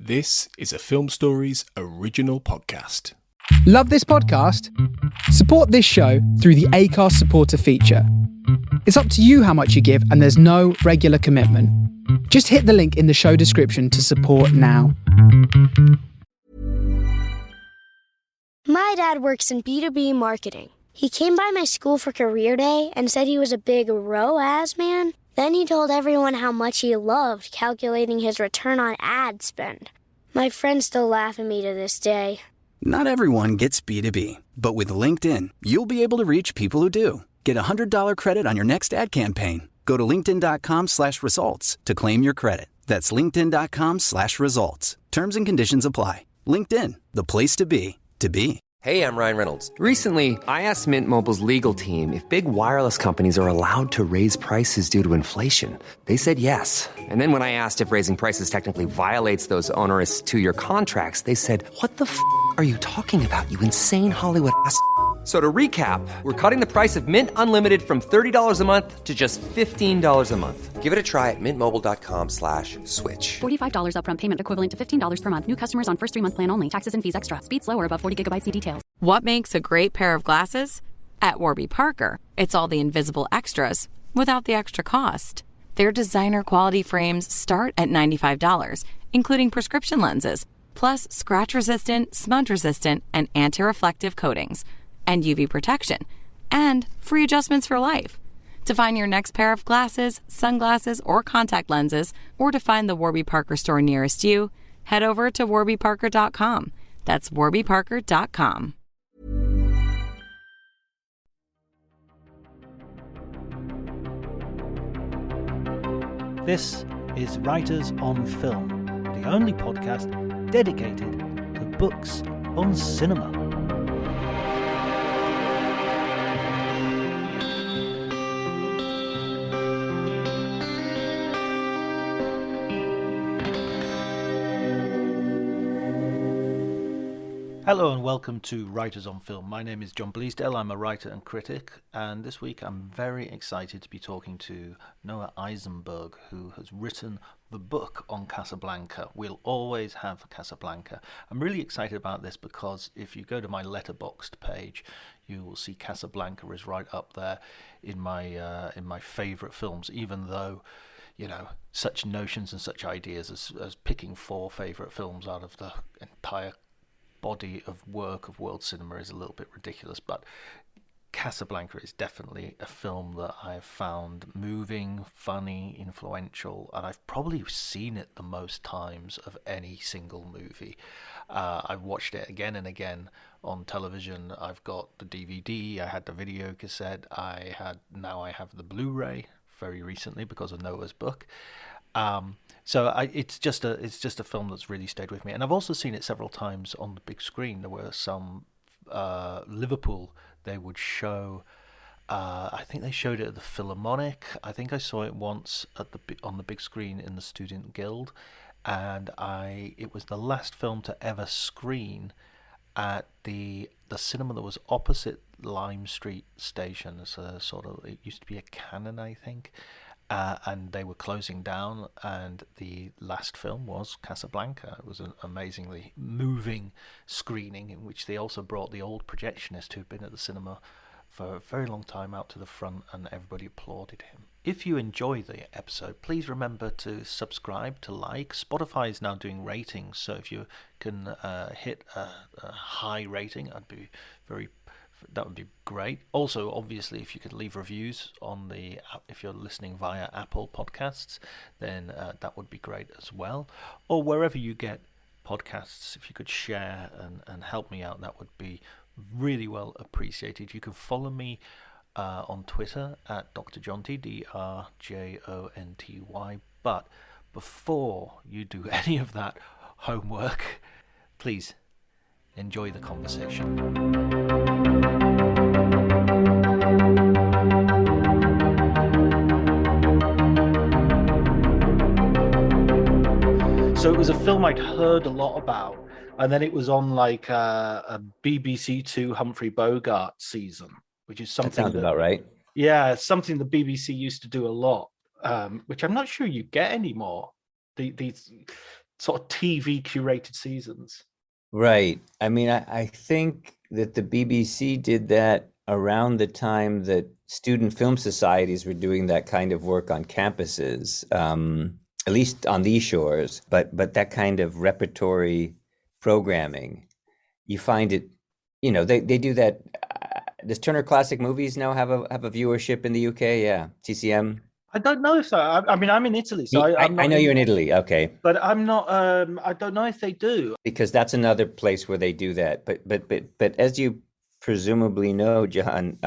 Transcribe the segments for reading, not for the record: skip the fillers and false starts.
This is a Film Stories original podcast. Love this podcast? Support this show through the Acast supporter feature. It's up to you how much you give, and there's no regular commitment. Just hit the link in the show description to support now. My dad works in B2B marketing. He came by my school for career day and said he was a big ROAS man. Then he told everyone how much he loved calculating his return on ad spend. My friends still laugh at me to this day. Not everyone gets B2B, but with LinkedIn, you'll be able to reach people who do. Get a $100 credit on your next ad campaign. Go to linkedin.com/results to claim your credit. That's linkedin.com/results. Terms and conditions apply. LinkedIn, the place to be, to be. Hey, I'm Ryan Reynolds. Recently, I asked Mint Mobile's legal team if big wireless companies are allowed to raise prices due to inflation. They said yes. And then when I asked if raising prices technically violates those onerous two-year contracts, they said, "What the f*** are you talking about, you insane Hollywood ass?" So to recap, we're cutting the price of Mint Unlimited from $30 a month to just $15 a month. Give it a try at mintmobile.com/switch. $45 upfront payment equivalent to $15 per month. New customers on first 3-month plan only. Taxes and fees extra. Speed slower above 40 gigabytes. See details. What makes a great pair of glasses? At Warby Parker, it's all the invisible extras without the extra cost. Their designer quality frames start at $95, including prescription lenses, plus scratch-resistant, smudge-resistant, and anti-reflective coatings, and UV protection, and free adjustments for life. To find your next pair of glasses, sunglasses, or contact lenses, or to find the Warby Parker store nearest you, head over to warbyparker.com. That's warbyparker.com. This is Writers on Film, the only podcast dedicated to books on cinema. Hello and welcome to Writers on Film. My name is John Bleasdale. I'm a writer and critic, and this week I'm very excited to be talking to Noah Isenberg, who has written the book on Casablanca, We'll Always Have Casablanca. I'm really excited about this because if you go to my Letterboxd page, you will see Casablanca is right up there in my favourite films, even though, you know, such notions and such ideas as picking 4 favourite films out of the entire body of work of world cinema is a little bit ridiculous, but Casablanca is definitely a film that I've found moving, funny, influential, and I've probably seen it the most times of any single movie. I've watched it again and again on television. I've got the DVD, I had the video cassette, now I have the Blu-ray very recently because of Noah's book. So it's just a film that's really stayed with me, and I've also seen it several times on the big screen. There were some Liverpool. They would show. I think they showed it at the Philharmonic. I think I saw it once on the big screen in the Student Guild, and it was the last film to ever screen at the cinema that was opposite Lime Street Station. It's it used to be a Canon, I think. And they were closing down, and the last film was Casablanca. It was an amazingly moving screening in which they also brought the old projectionist who'd been at the cinema for a very long time out to the front, and everybody applauded him. If you enjoy the episode, please remember to subscribe, to like. Spotify is now doing ratings, so if you can hit a high rating, that would be great. Also, obviously, if you could leave reviews on if you're listening via Apple Podcasts, then that would be great as well. Or wherever you get podcasts, if you could share and help me out, that would be really well appreciated. You can follow me on Twitter at Dr. Jonty, DRJONTY. But before you do any of that homework, please enjoy the conversation. So it was a film I'd heard a lot about, and then it was on like a BBC Two Humphrey Bogart season, which is something that sounds about right. Yeah, something the BBC used to do a lot, which I'm not sure you get anymore. These sort of TV curated seasons. Right. I mean, I think that the BBC did that around the time that student film societies were doing that kind of work on campuses, at least on these shores. But that kind of repertory programming, you find it, they do that. Does Turner Classic Movies now have a viewership in the UK? Yeah, TCM. I don't know if so. I mean, I'm in Italy, so I know you're in Italy. Okay, but I'm not. I don't know if they do, because that's another place where they do that. But as you presumably know, John,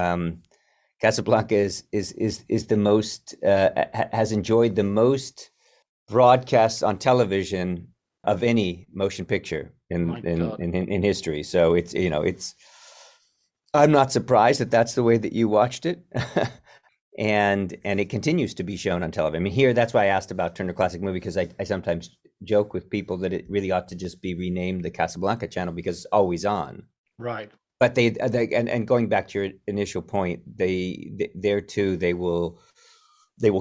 Casablanca is the most has enjoyed the most broadcasts on television of any motion picture in history. So it's I'm not surprised that that's the way that you watched it. And it continues to be shown on television. I mean, here, that's why I asked about Turner Classic Movie, because I sometimes joke with people that it really ought to just be renamed the Casablanca channel because it's always on. Right. But they going back to your initial point, they will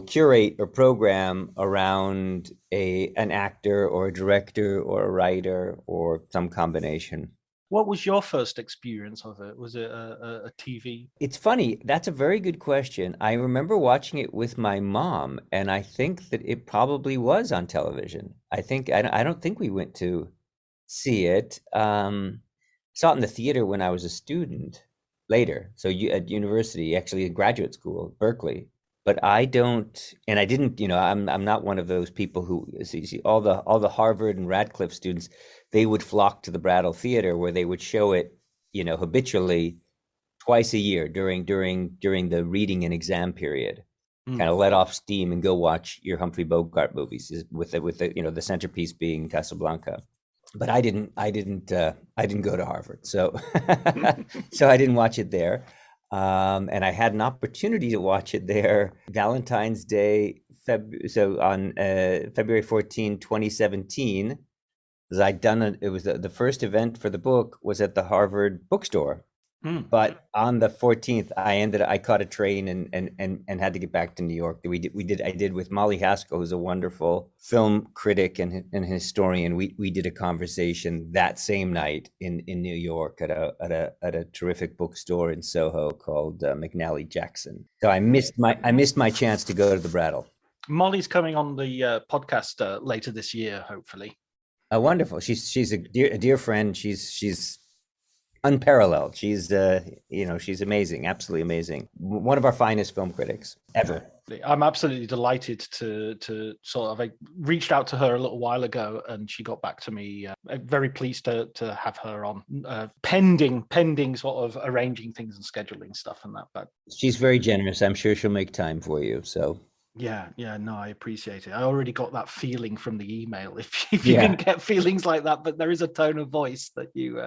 curate a program around an actor or a director or a writer or some combination. What was your first experience of it? Was it a TV? It's funny. That's a very good question. I remember watching it with my mom, and I think that it probably was on television. I don't think we went to see it. Saw it in the theater when I was a student later. So at university, actually in graduate school, Berkeley. But I didn't, I'm not one of those people who see all the Harvard and Radcliffe students. They would flock to the Brattle Theater where they would show it, habitually twice a year during the reading and exam period. Kind of let off steam and go watch your Humphrey Bogart movies with the centerpiece being Casablanca. But I didn't go to Harvard, so so I didn't watch it there. And I had an opportunity to watch it there Valentine's Day, on February 14, 2017. It was the first event for the book was at the Harvard bookstore. But on the 14th, I caught a train and had to get back to New York. I did with Molly Haskell, who's a wonderful film critic and historian. We did a conversation that same night in New York at a terrific bookstore in Soho called McNally Jackson. So I missed my chance to go to the Brattle. Molly's coming on the podcast later this year, hopefully. Wonderful. She's a dear friend. She's unparalleled. She's she's amazing, absolutely amazing. One of our finest film critics ever. I'm absolutely delighted to sort of, I reached out to her a little while ago and she got back to me. I'm very pleased to have her on, pending sort of arranging things and scheduling stuff and that. But she's very generous. I'm sure she'll make time for you. So yeah, no, I appreciate it. I already got that feeling from the email. If you didn't get feelings like that, but there is a tone of voice that you.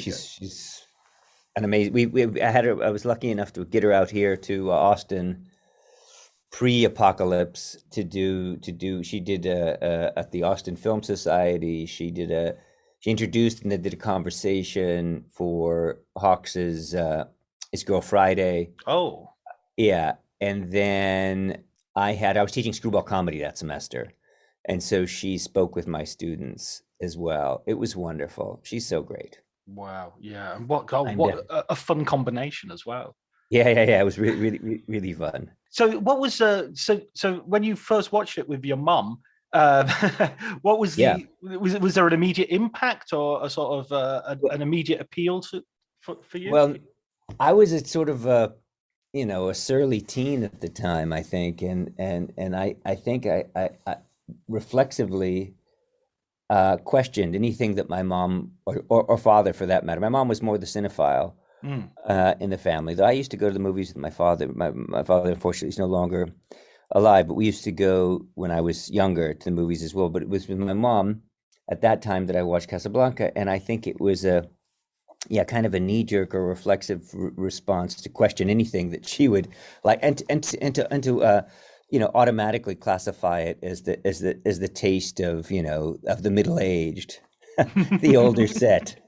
She's an amazing. I was lucky enough to get her out here to Austin pre-apocalypse to do. She did at the Austin Film Society. She introduced and then did a conversation for Hawks's It's Girl Friday. Oh, yeah. And then I was teaching screwball comedy that semester. And so she spoke with my students as well. It was wonderful. She's so great. Wow. Yeah. And what a fun combination as well. Yeah. It was really, really, really fun. So what was, so when you first watched it with your mum, what was was there an immediate impact or a sort of an immediate appeal for you? Well, I was a sort of a surly teen at the time, I think, and I think I reflexively questioned anything that my mom or father, for that matter. My mom was more the cinephile in the family. Though I used to go to the movies with my father. My father, unfortunately, is no longer alive, but we used to go when I was younger to the movies as well. But it was with my mom at that time that I watched Casablanca, and I think it was kind of a knee-jerk or reflexive response to question anything that she would like, and to automatically classify it as the taste of the middle-aged, the older set.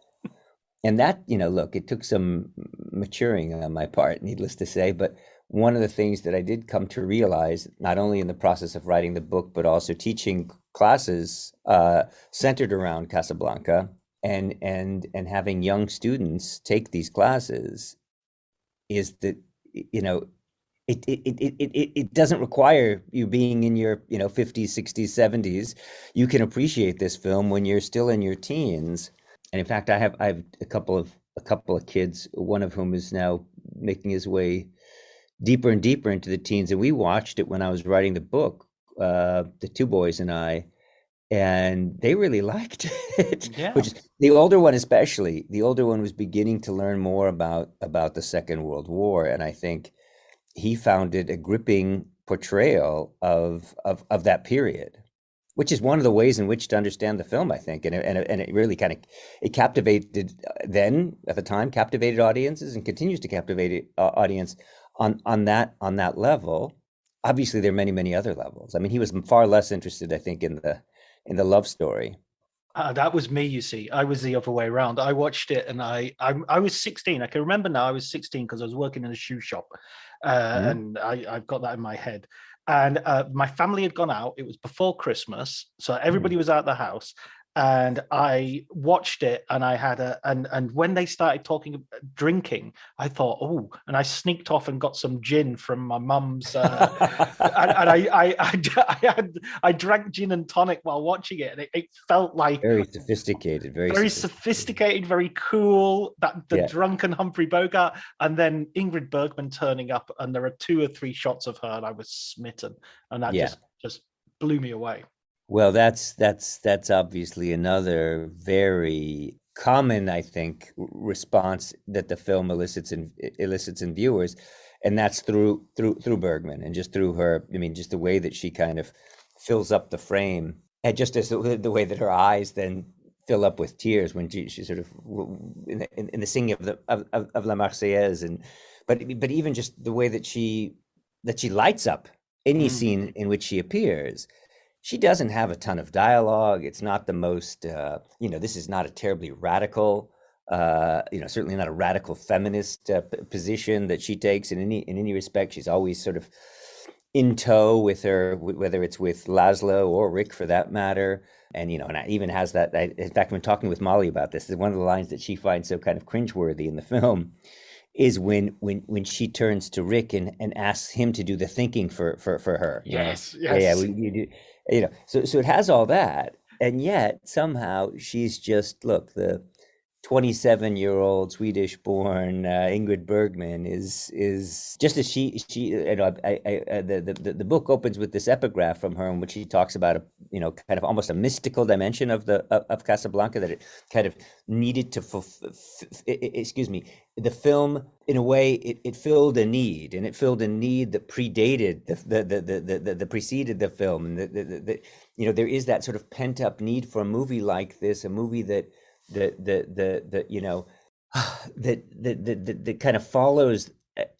And that, look, it took some maturing on my part, needless to say, but one of the things that I did come to realize, not only in the process of writing the book, but also teaching classes centered around Casablanca, and having young students take these classes, is that, you know, it doesn't require you being in your, 50s, 60s, 70s. You can appreciate this film when you're still in your teens. And in fact, I have a couple of kids, one of whom is now making his way deeper and deeper into the teens. And we watched it when I was writing the book, the two boys and I, and they really liked it. Yeah. Which is the older one, especially. The older one was beginning to learn more about the Second World War, and I think he found it a gripping portrayal of that period, which is one of the ways in which to understand the film, I think. And it really kind of, it captivated then, at the time, captivated audiences, and continues to captivate audience on that level. Obviously, there are many other levels. I mean, he was far less interested, I think, in the love story. That was me, you see. I was the other way around. I watched it, and I was 16. I can remember now I was 16 because I was working in a shoe shop, and I've got that in my head. And my family had gone out. It was before Christmas, so everybody was out of the house. And I watched it, and I had and when they started drinking, I thought, oh, and I sneaked off and got some gin from my mum's, and I drank gin and tonic while watching it, and it felt like very sophisticated, very sophisticated, very cool. The drunken Humphrey Bogart, and then Ingrid Bergman turning up, and there are 2 or 3 shots of her, and I was smitten, and that just blew me away. Well, that's obviously another very common, I think, response that the film elicits in viewers, and that's through Bergman, and just through her. I mean, just the way that she kind of fills up the frame, and just as the way that her eyes then fill up with tears when she sort of in the singing of La Marseillaise, but even just the way that she lights up any scene in which she appears. She doesn't have a ton of dialogue. It's not the most, this is not a terribly radical, certainly not a radical feminist position that she takes in any respect. She's always sort of in tow with her, whether it's with Laszlo or Rick for that matter. And, and I even has that, in fact, when talking with Molly about this, one of the lines that she finds so kind of cringeworthy in the film is when she turns to Rick and asks him to do the thinking for her. Yes. Yeah, you do. So it has all that, and yet somehow she's just, look, the 27-year-old Swedish-born Ingrid Bergman is just as she the book opens with this epigraph from her in which she talks about kind of almost a mystical dimension of Casablanca, that it kind of needed to the film, in a way, it filled a need, and it filled a need that predated the preceded the film, and there is that sort of pent up need for a movie like this, a movie that kind of follows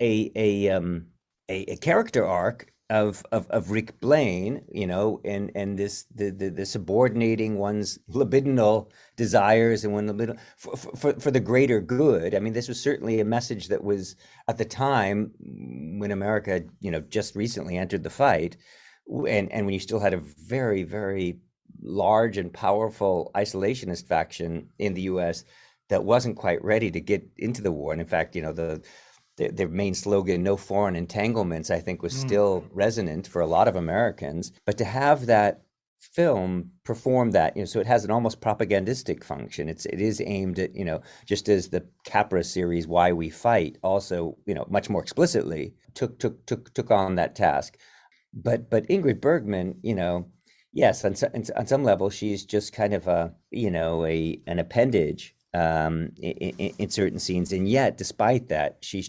a character arc of Rick Blaine, and this the subordinating one's libidinal desires and for the greater good. I mean, this was certainly a message that was at the time when America, just recently entered the fight, and when you still had a very, very large and powerful isolationist faction in the U.S. that wasn't quite ready to get into the war. And in fact, their main slogan, "No foreign entanglements," I think was still resonant for a lot of Americans. But to have that film perform that, so it has an almost propagandistic function. It is aimed at, just as the Capra series "Why We Fight" also, much more explicitly took on that task. But Ingrid Bergman, yes, on some level, she's just kind of an appendage in certain scenes, and yet, despite that, she's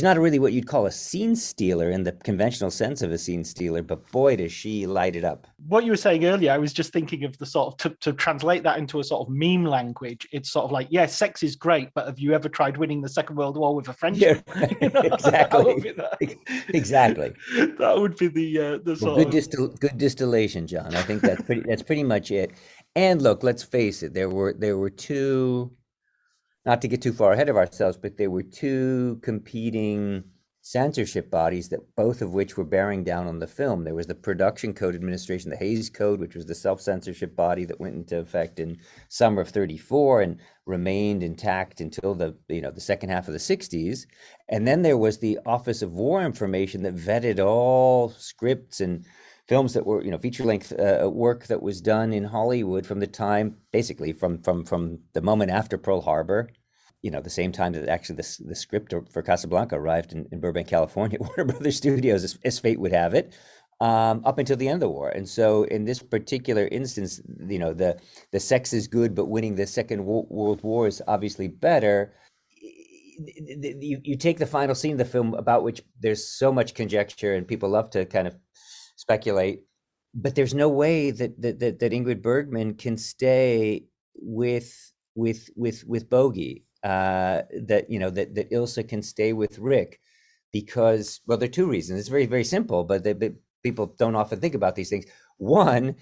not really what you'd call a scene stealer in the conventional sense of a scene stealer. But boy, does she light it up! What you were saying earlier, I was just thinking of the sort of to translate that into a sort of meme language. It's sort of like, yeah, sex is great, but have you ever tried winning the Second World War with a friendship? Yeah, exactly. Exactly. That would be the sort of good distillation, John. I think that's pretty much it. And look, let's face it, there were two not to get too far ahead of ourselves, but there were two competing censorship bodies that both of which were bearing down on the film. There was the Production Code Administration, the Hays Code, which was the self-censorship body that went into effect in summer of 34 and remained intact until the second half of the 60s. And then there was the Office of War Information that vetted all scripts and films that were, feature-length work that was done in Hollywood from the time, basically from the moment after Pearl Harbor, the same time that actually the script for Casablanca arrived in Burbank, California, Warner Brothers Studios, as fate would have it, up until the end of the war. And so in this particular instance, the sex is good, but winning the Second World War is obviously better. You take the final scene of the film, about which there's so much conjecture and people love to kind of speculate, but there's no way that Ingrid Bergman can stay with Bogey, that Ilsa can stay with Rick, because, well, there are two reasons. It's very, very simple, but people don't often think about these things. One,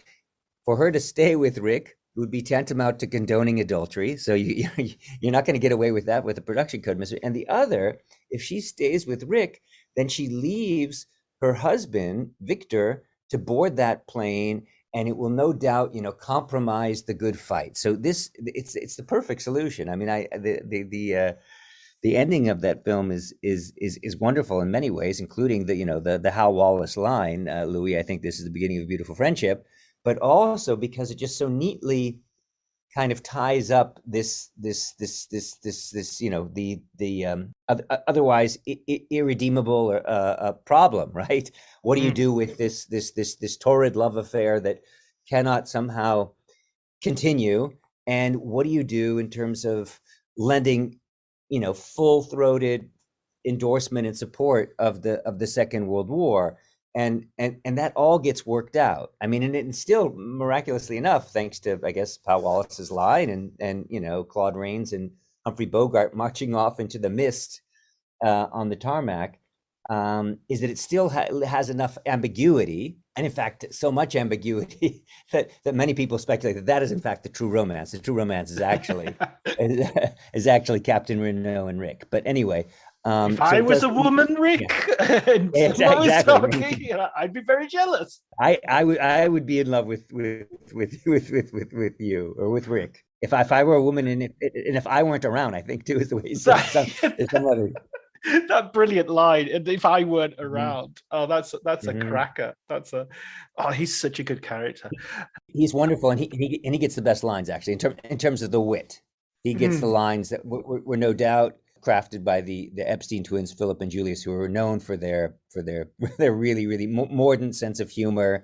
for her to stay with Rick would be tantamount to condoning adultery, so you're not going to get away with that with the Production Code, Mr. And the other, if she stays with Rick, then she leaves her husband, Victor, to board that plane, and it will no doubt, compromise the good fight. So it's the perfect solution. I mean, the ending of that film is wonderful in many ways, including the Hal Wallace line, Louis, I think this is the beginning of a beautiful friendship, but also because it just so neatly kind of ties up this otherwise irredeemable problem, right? What do you do with this torrid love affair that cannot somehow continue? And what do you do in terms of lending, full-throated endorsement and support of the Second World War? And that all gets worked out. I mean, and still, miraculously enough, thanks to, I guess, Hal Wallace's line and Claude Rains and Humphrey Bogart marching off into the mist on the tarmac, is that it still has enough ambiguity, and in fact, so much ambiguity that many people speculate that is in fact the true romance. The true romance is actually Captain Renault and Rick. But anyway. If I was a woman, Rick, and exactly. I'd be very jealous. I would be in love with you or with Rick. If I were a woman, and if I weren't around, I think too is the way he said that brilliant line. And if I weren't around, that's a cracker. He's such a good character. He's wonderful, and he gets the best lines actually in terms of the wit. He gets the lines that were no doubt crafted by the Epstein twins, Philip and Julius, who were known for their really, really mordant sense of humor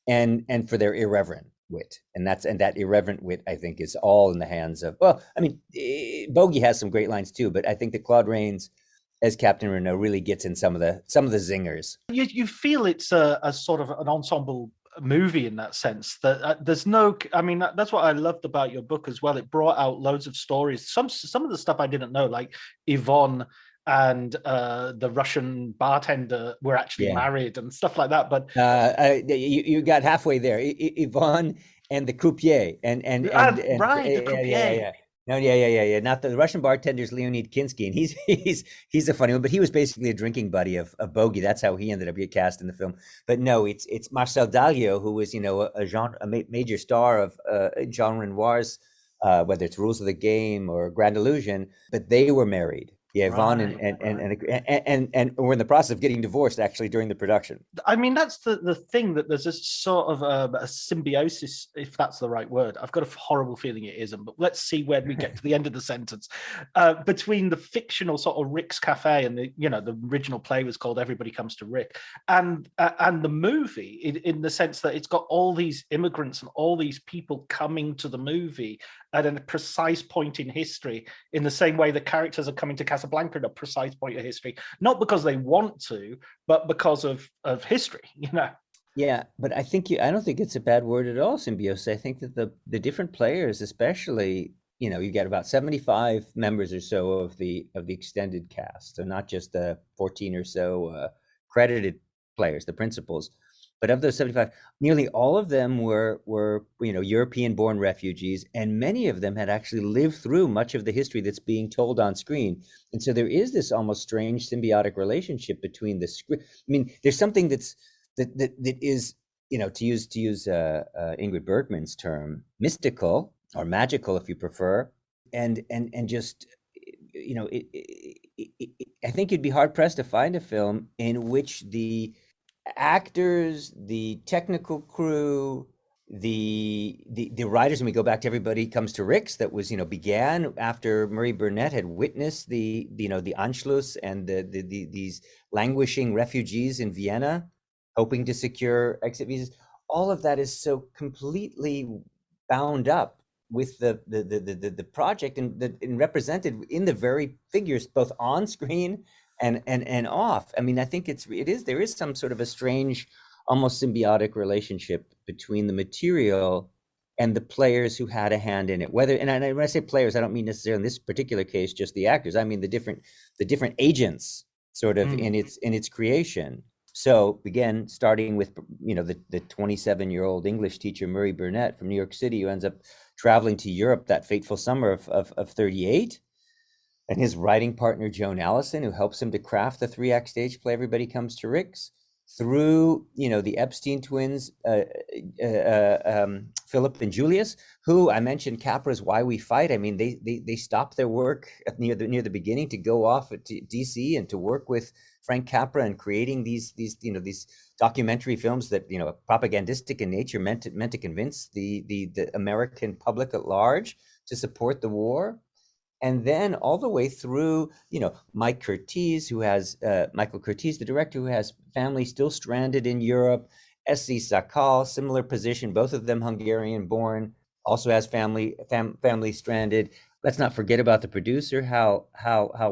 and for their irreverent wit. And that irreverent wit, I think, is all in the hands of, well, I mean, Bogey has some great lines too, but I think that Claude Rains as Captain Renault really gets in some of the zingers. You feel it's a sort of an ensemble movie in that sense, that there's no, I mean, that's what I loved about your book as well. It brought out loads of stories, some of the stuff I didn't know, like Yvonne and the Russian bartender were actually married and stuff like that. But you got halfway there. Yvonne and the croupier and right, the croupier. No, yeah. Not the Russian bartender's Leonid Kinsky, and he's a funny one, but he was basically a drinking buddy of Bogey. That's how he ended up getting cast in the film. But no, it's Marcel Dalio, who was a major star of Jean Renoir's, whether it's Rules of the Game or Grand Illusion, but they were married. Yeah, Yvonne and we're in the process of getting divorced actually during the production. I mean, that's the thing, that there's this sort of a symbiosis, if that's the right word. I've got a horrible feeling it isn't, but let's see when we get to the end of the sentence. Between the fictional sort of Rick's Cafe and the original play was called Everybody Comes to Rick, and the movie, in the sense that it's got all these immigrants and all these people coming to the movie at a precise point in history, in the same way the characters are coming to Casablanca at a precise point of history, not because they want to, but because of history, Yeah, but I don't think it's a bad word at all, symbiosis. I think that the different players, especially, you get about 75 members or so of the extended cast, so not just the 14 or so credited players, the principals. But of those 75, nearly all of them were European-born refugees, and many of them had actually lived through much of the history that's being told on screen. And so there is this almost strange symbiotic relationship between the script. I mean, there's something that is, to use Ingrid Bergman's term, mystical or magical, if you prefer, and just I think you'd be hard pressed to find a film in which the actors, the technical crew, the writers, and we go back to Everybody Comes to Rick's, that was began after Murray Burnett had witnessed the Anschluss and these languishing refugees in Vienna, hoping to secure exit visas. All of that is so completely bound up with the project and represented in the very figures, both on screen and off. I mean, I think there is some sort of a strange, almost symbiotic relationship between the material and the players who had a hand in it. When I say players, I don't mean necessarily in this particular case just the actors. I mean the different agents sort of in its creation. So again, starting with the 27-year-old English teacher Murray Burnett from New York City, who ends up traveling to Europe that fateful summer of 38, and his writing partner Joan Allison, who helps him to craft the 3-act stage play Everybody Comes to Rick's, through the Epstein twins, Philip and Julius, who I mentioned Capra's Why We Fight. I mean, they stopped their work near the beginning to go off to DC and to work with Frank Capra and creating these documentary films that propagandistic in nature, meant to convince the American public at large to support the war. And then all the way through, Michael Curtiz, the director, who has family still stranded in Europe. S.C. Sakal, similar position, both of them Hungarian-born, also has family stranded. Let's not forget about the producer, Hal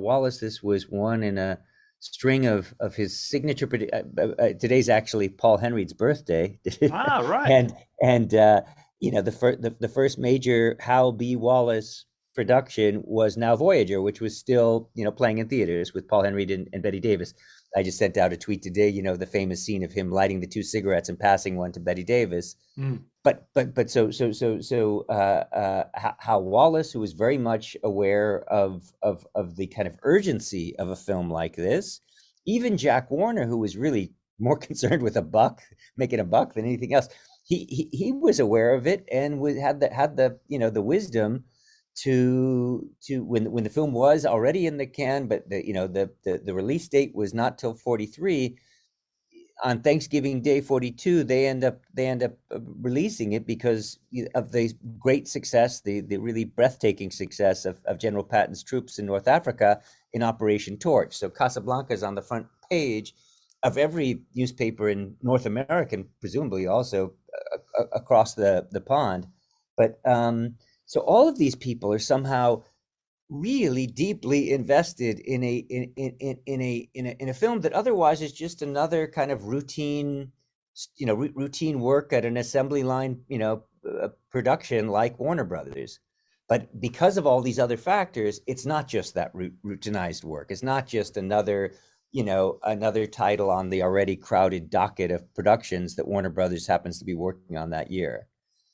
Wallace. This was one in a string of his signature. Today's actually Paul Henreid's birthday. Right. And the first major Hal B. Wallace production was Now Voyager, which was still playing in theaters with Paul Henreid and Bette Davis. I just sent out a tweet today, the famous scene of him lighting the 2 cigarettes and passing one to Bette Davis. But Hal Wallace, who was very much aware of the kind of urgency of a film like this, even Jack Warner, who was really more concerned with making a buck than anything else, he was aware of it and had the wisdom to when the film was already in the can, but the release date was not till 43. On Thanksgiving Day 42, they end up releasing it because of the great success, the really breathtaking success of General Patton's troops in North Africa in Operation Torch. So Casablanca is on the front page of every newspaper in North America, and presumably also across the pond. But so all of these people are somehow really deeply invested in a film that otherwise is just another kind of routine work at an assembly line, production like Warner Brothers. But because of all these other factors, it's not just that routinized work. It's not just another title on the already crowded docket of productions that Warner Brothers happens to be working on that year.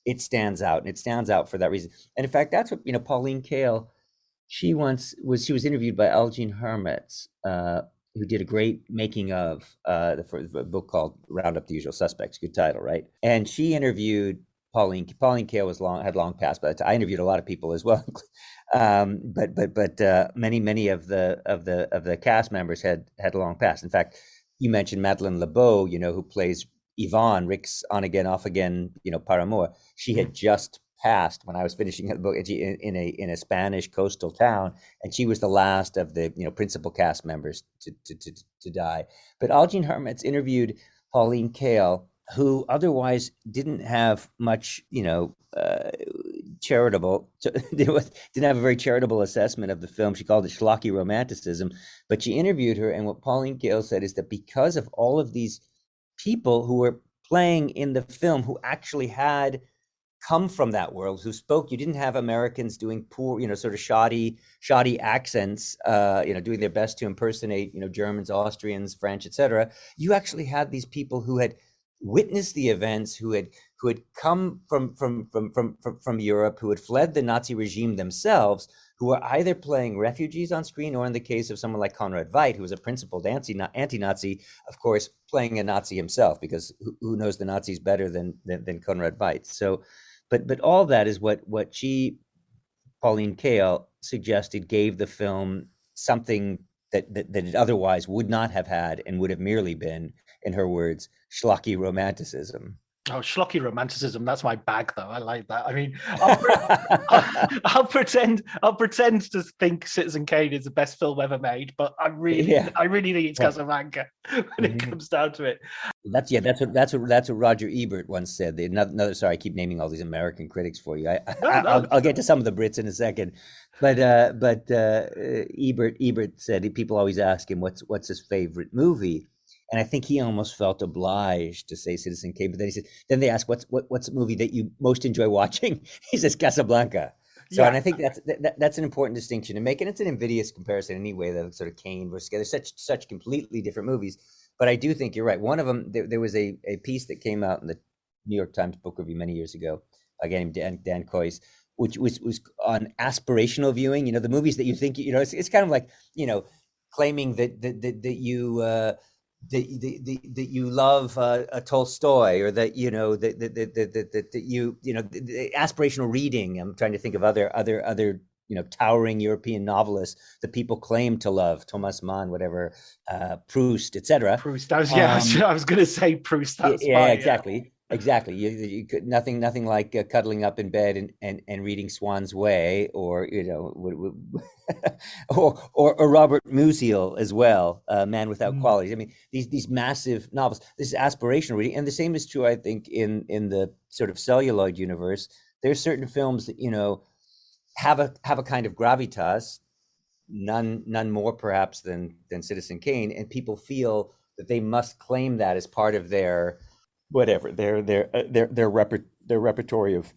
It stands out, and it stands out for that reason. And in fact, that's what Pauline Kael. She was interviewed by Elgin Hermits, who did a great making of the book called Round Up the Usual Suspects. Good title, right? And she interviewed Pauline. Pauline Kael had long passed by the time. I interviewed a lot of people as well, but many of the cast members had long passed. In fact, you mentioned Madeleine LeBeau, who plays Yvonne, Rick's on again, off again, paramour. She had just passed when I was finishing the book in a Spanish coastal town, and she was the last of the principal cast members to die. But Elgin Hermits interviewed Pauline Kael, who otherwise didn't have much charitable, didn't have a very charitable assessment of the film. She called it schlocky romanticism. But she interviewed her, and what Pauline Kael said is that because of all of these people who were playing in the film who actually had come from that world, who spoke, you didn't have Americans doing poor, sort of shoddy accents, doing their best to impersonate, Germans, Austrians, French, etc. You actually had these people who had witnessed the events, who had come from Europe, who had fled the Nazi regime themselves, who were either playing refugees on screen, or in the case of someone like Conrad Veidt, who was a principled anti-Nazi, of course, playing a Nazi himself, because who knows the Nazis better than Conrad Veidt? So, but all that is what she, Pauline Kael, suggested gave the film something that it otherwise would not have had, and would have merely been, in her words, schlocky romanticism. Oh, schlocky romanticism. That's my bag, though. I like that. I mean, I'll pretend to think Citizen Kane is the best film ever made, but I really think it's Casablanca when it comes down to it. That's what Roger Ebert once said. Another, sorry, I keep naming all these American critics for you. I'll get to some of the Brits in a second, but Ebert said, people always ask him what's his favorite movie. And I think he almost felt obliged to say Citizen Kane, but then he said, then they ask, what's the movie that you most enjoy watching? He says Casablanca. So, and I think that's an important distinction to make, and it's an invidious comparison anyway. That sort of Kane versus, they're such completely different movies. But I do think you're right. One of them, there was a piece that came out in the New York Times Book Review many years ago, again, Dan Coyce, which was on aspirational viewing. The movies that you think, it's kind of like, claiming that you. That you love a Tolstoy, or that the aspirational reading. I'm trying to think of other towering European novelists that people claim to love, Thomas Mann, whatever, Proust, etc. Proust, I was going to say Proust. Exactly. You could nothing like cuddling up in bed and reading Swan's Way, or or Robert Musil as well, Man Without Qualities. I mean, these massive novels. This is aspirational reading, and the same is true, I think, in the sort of celluloid universe. There's certain films that have a kind of gravitas, none more perhaps than Citizen Kane, and people feel that they must claim that as part of their whatever their repertory of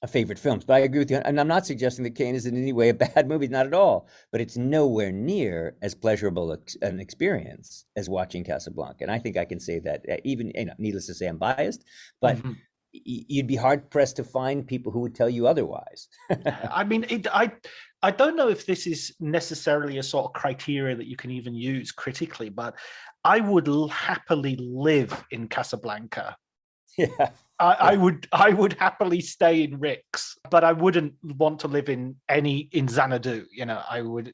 favorite films. But I agree with you, and I'm not suggesting that Kane is in any way a bad movie, not at all, but it's nowhere near as pleasurable an experience as watching Casablanca. And I think I can say that, even, needless to say, I'm biased, but you'd be hard pressed to find people who would tell you otherwise. I mean, I don't know if this is necessarily a sort of criteria that you can even use critically, but I would happily live in Casablanca. Yeah. I would happily stay in Rick's, but I wouldn't want to live in Xanadu. I would.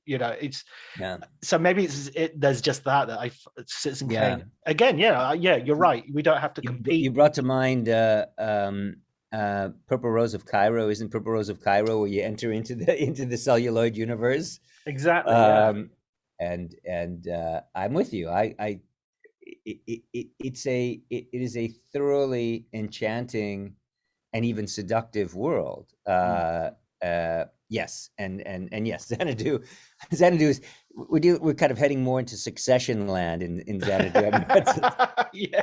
So maybe there's just that Citizen Kane again. You're right. We don't have to compete. You brought to mind Purple Rose of Cairo. Isn't Purple Rose of Cairo where you enter into the celluloid universe? Exactly. And I'm with you. It is a thoroughly enchanting and even seductive world. Yes, and yes, Xanadu is, we're kind of heading more into Succession land in Xanadu. I mean,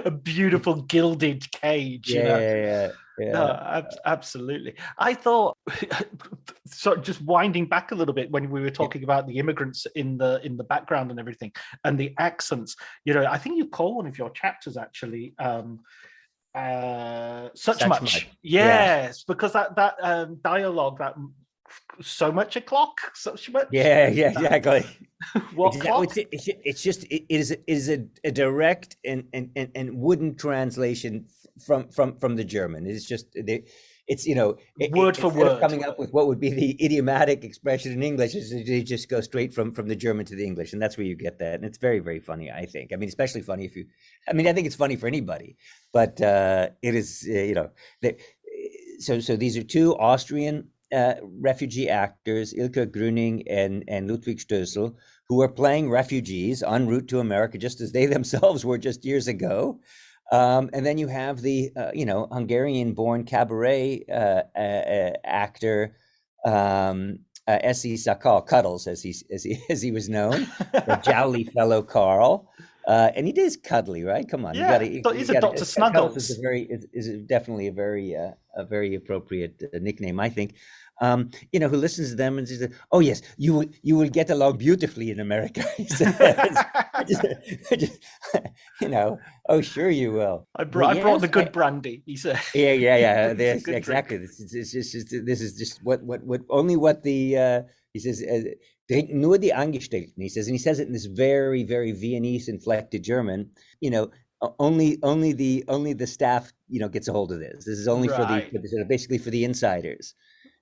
a beautiful gilded cage. Yeah. No, absolutely. I thought, sort of just winding back a little bit when we were talking about the immigrants in the background and everything, and the accents. I think you call one of your chapters actually such much. Yes, because that dialogue, that so much o'clock, such much. Yeah, exactly. What clock? It's just it is a direct and wooden translation from the German. It's just word for word, coming up with what would be the idiomatic expression in English. They just go straight from the German to the English, and that's where you get that. And it's very, very funny, I think. I mean, especially funny I think it's funny for anybody, but it is so these are two Austrian refugee actors, Ilka Grüning and Ludwig Stössel, who are playing refugees en route to America, just as they themselves were just years ago. And then you have the Hungarian-born cabaret actor Esi Sakal, Cuddles as he was known, the jowly fellow Carl, And he is cuddly, right? Come on, Yeah, you he's a got Dr. Cuddles is Snuggles. is definitely a very appropriate nickname, I think. Who listens to them and says, "Oh yes, you will get along beautifully in America." He says, just, "Oh sure you will." I But brought yes, the good brandy, he said. yeah. It's a This, good drink. exactly. This is just what only what the he says. Drink nur die Angestellten. He says, and he says it in this very, very Viennese inflected German. Only the staff gets a hold of this. This is only for Right. basically for the insiders.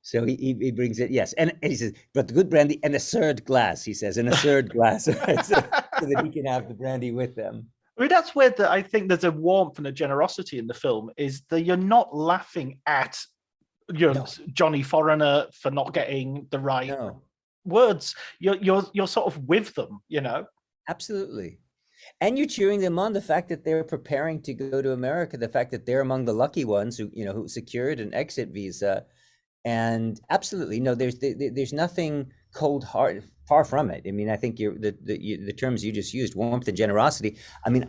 So he brings it, yes, and he says, but the good brandy and a third glass. He says, and a third glass, so that he can have the brandy with them. I mean, that's where I think there's a warmth and a generosity in the film, is that you're not laughing at No. Johnny Foreigner for not getting the right No, words. You're sort of with them, absolutely. And you're cheering them on, the fact that they're preparing to go to America, the fact that they're among the lucky ones who secured an exit visa. And absolutely, no, there's nothing cold-hearted, far from it. I mean, I think the terms you just used, warmth and generosity. I mean,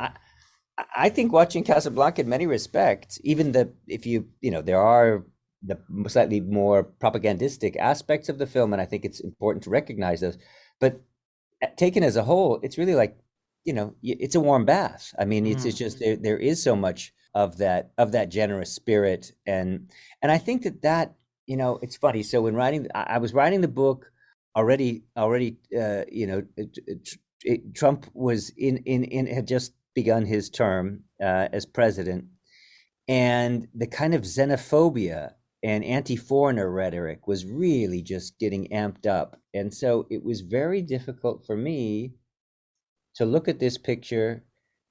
I think watching Casablanca in many respects, even there are the slightly more propagandistic aspects of the film, and I think it's important to recognize those. But taken as a whole, it's really like, it's a warm bath. I mean, it's just there is so much of that generous spirit, and I think that it's funny. So when I was writing the book already. Trump was had just begun his term as president, and the kind of xenophobia and anti-foreigner rhetoric was really just getting amped up, and so it was very difficult for me to look at this picture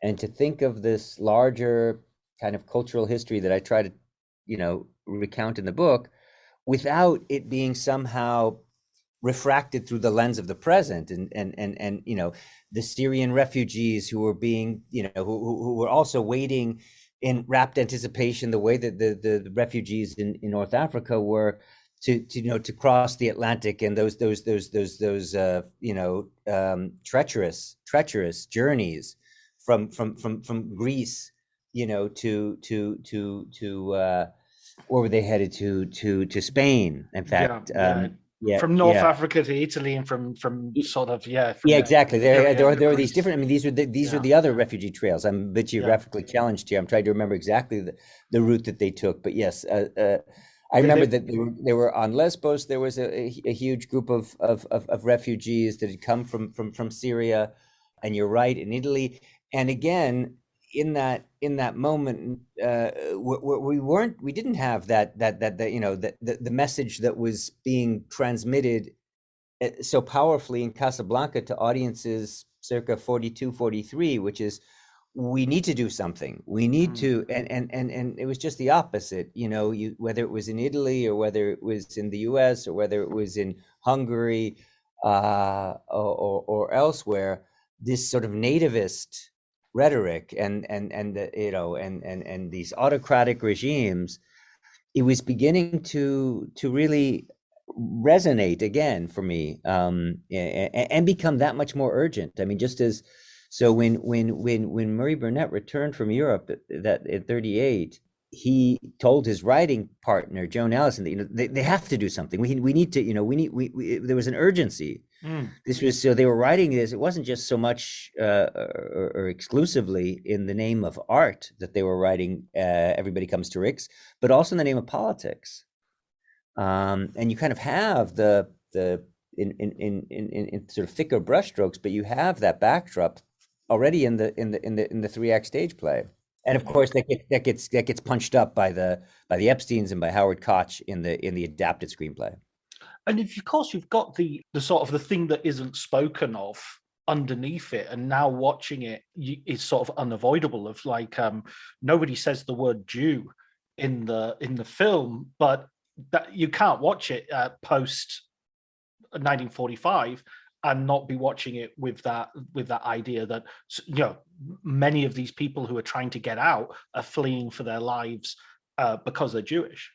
and to think of this larger kind of cultural history that I try to, recount in the book, without it being somehow refracted through the lens of the present, and the Syrian refugees who were being, who were also waiting in rapt anticipation, the way that the refugees in North Africa were to cross the Atlantic, and those treacherous journeys from Greece, to where were they headed to Spain? In fact, from North Africa to Italy, and from sort of exactly. There to are these different. I mean, these are the other refugee trails. I'm a bit geographically challenged here. I'm trying to remember exactly the route that they took, but yes. I remember that they were on Lesbos. There was a huge group of refugees that had come from Syria, and you're right, in Italy. And again, in that moment, we didn't have the message that was being transmitted so powerfully in Casablanca to audiences circa 42, 43, which is, we need to do something. We need to, and it was just the opposite. Whether it was in Italy, or whether it was in the U.S., or whether it was in Hungary, or elsewhere, this sort of nativist rhetoric and these autocratic regimes, it was beginning to really resonate again for me, and become that much more urgent. I mean, just as. So when Murray Burnett returned from Europe at 38, he told his writing partner Joan Allison that they have to do something. We need to there was an urgency. This was, so they were writing this. It wasn't just so much or exclusively in the name of art that they were writing Everybody Comes to Rick's, but also in the name of politics. And you kind of have in sort of thicker brushstrokes, but you have that backdrop already in the 3-act stage play, and of course that gets punched up by the Epsteins and by Howard Koch in the adapted screenplay. And of course, you've got the sort of the thing that isn't spoken of underneath it, and now watching it is sort of unavoidable. Of like, nobody says the word Jew in the film, but that you can't watch it post 1945 and not be watching it with that idea that many of these people who are trying to get out are fleeing for their lives because they're Jewish.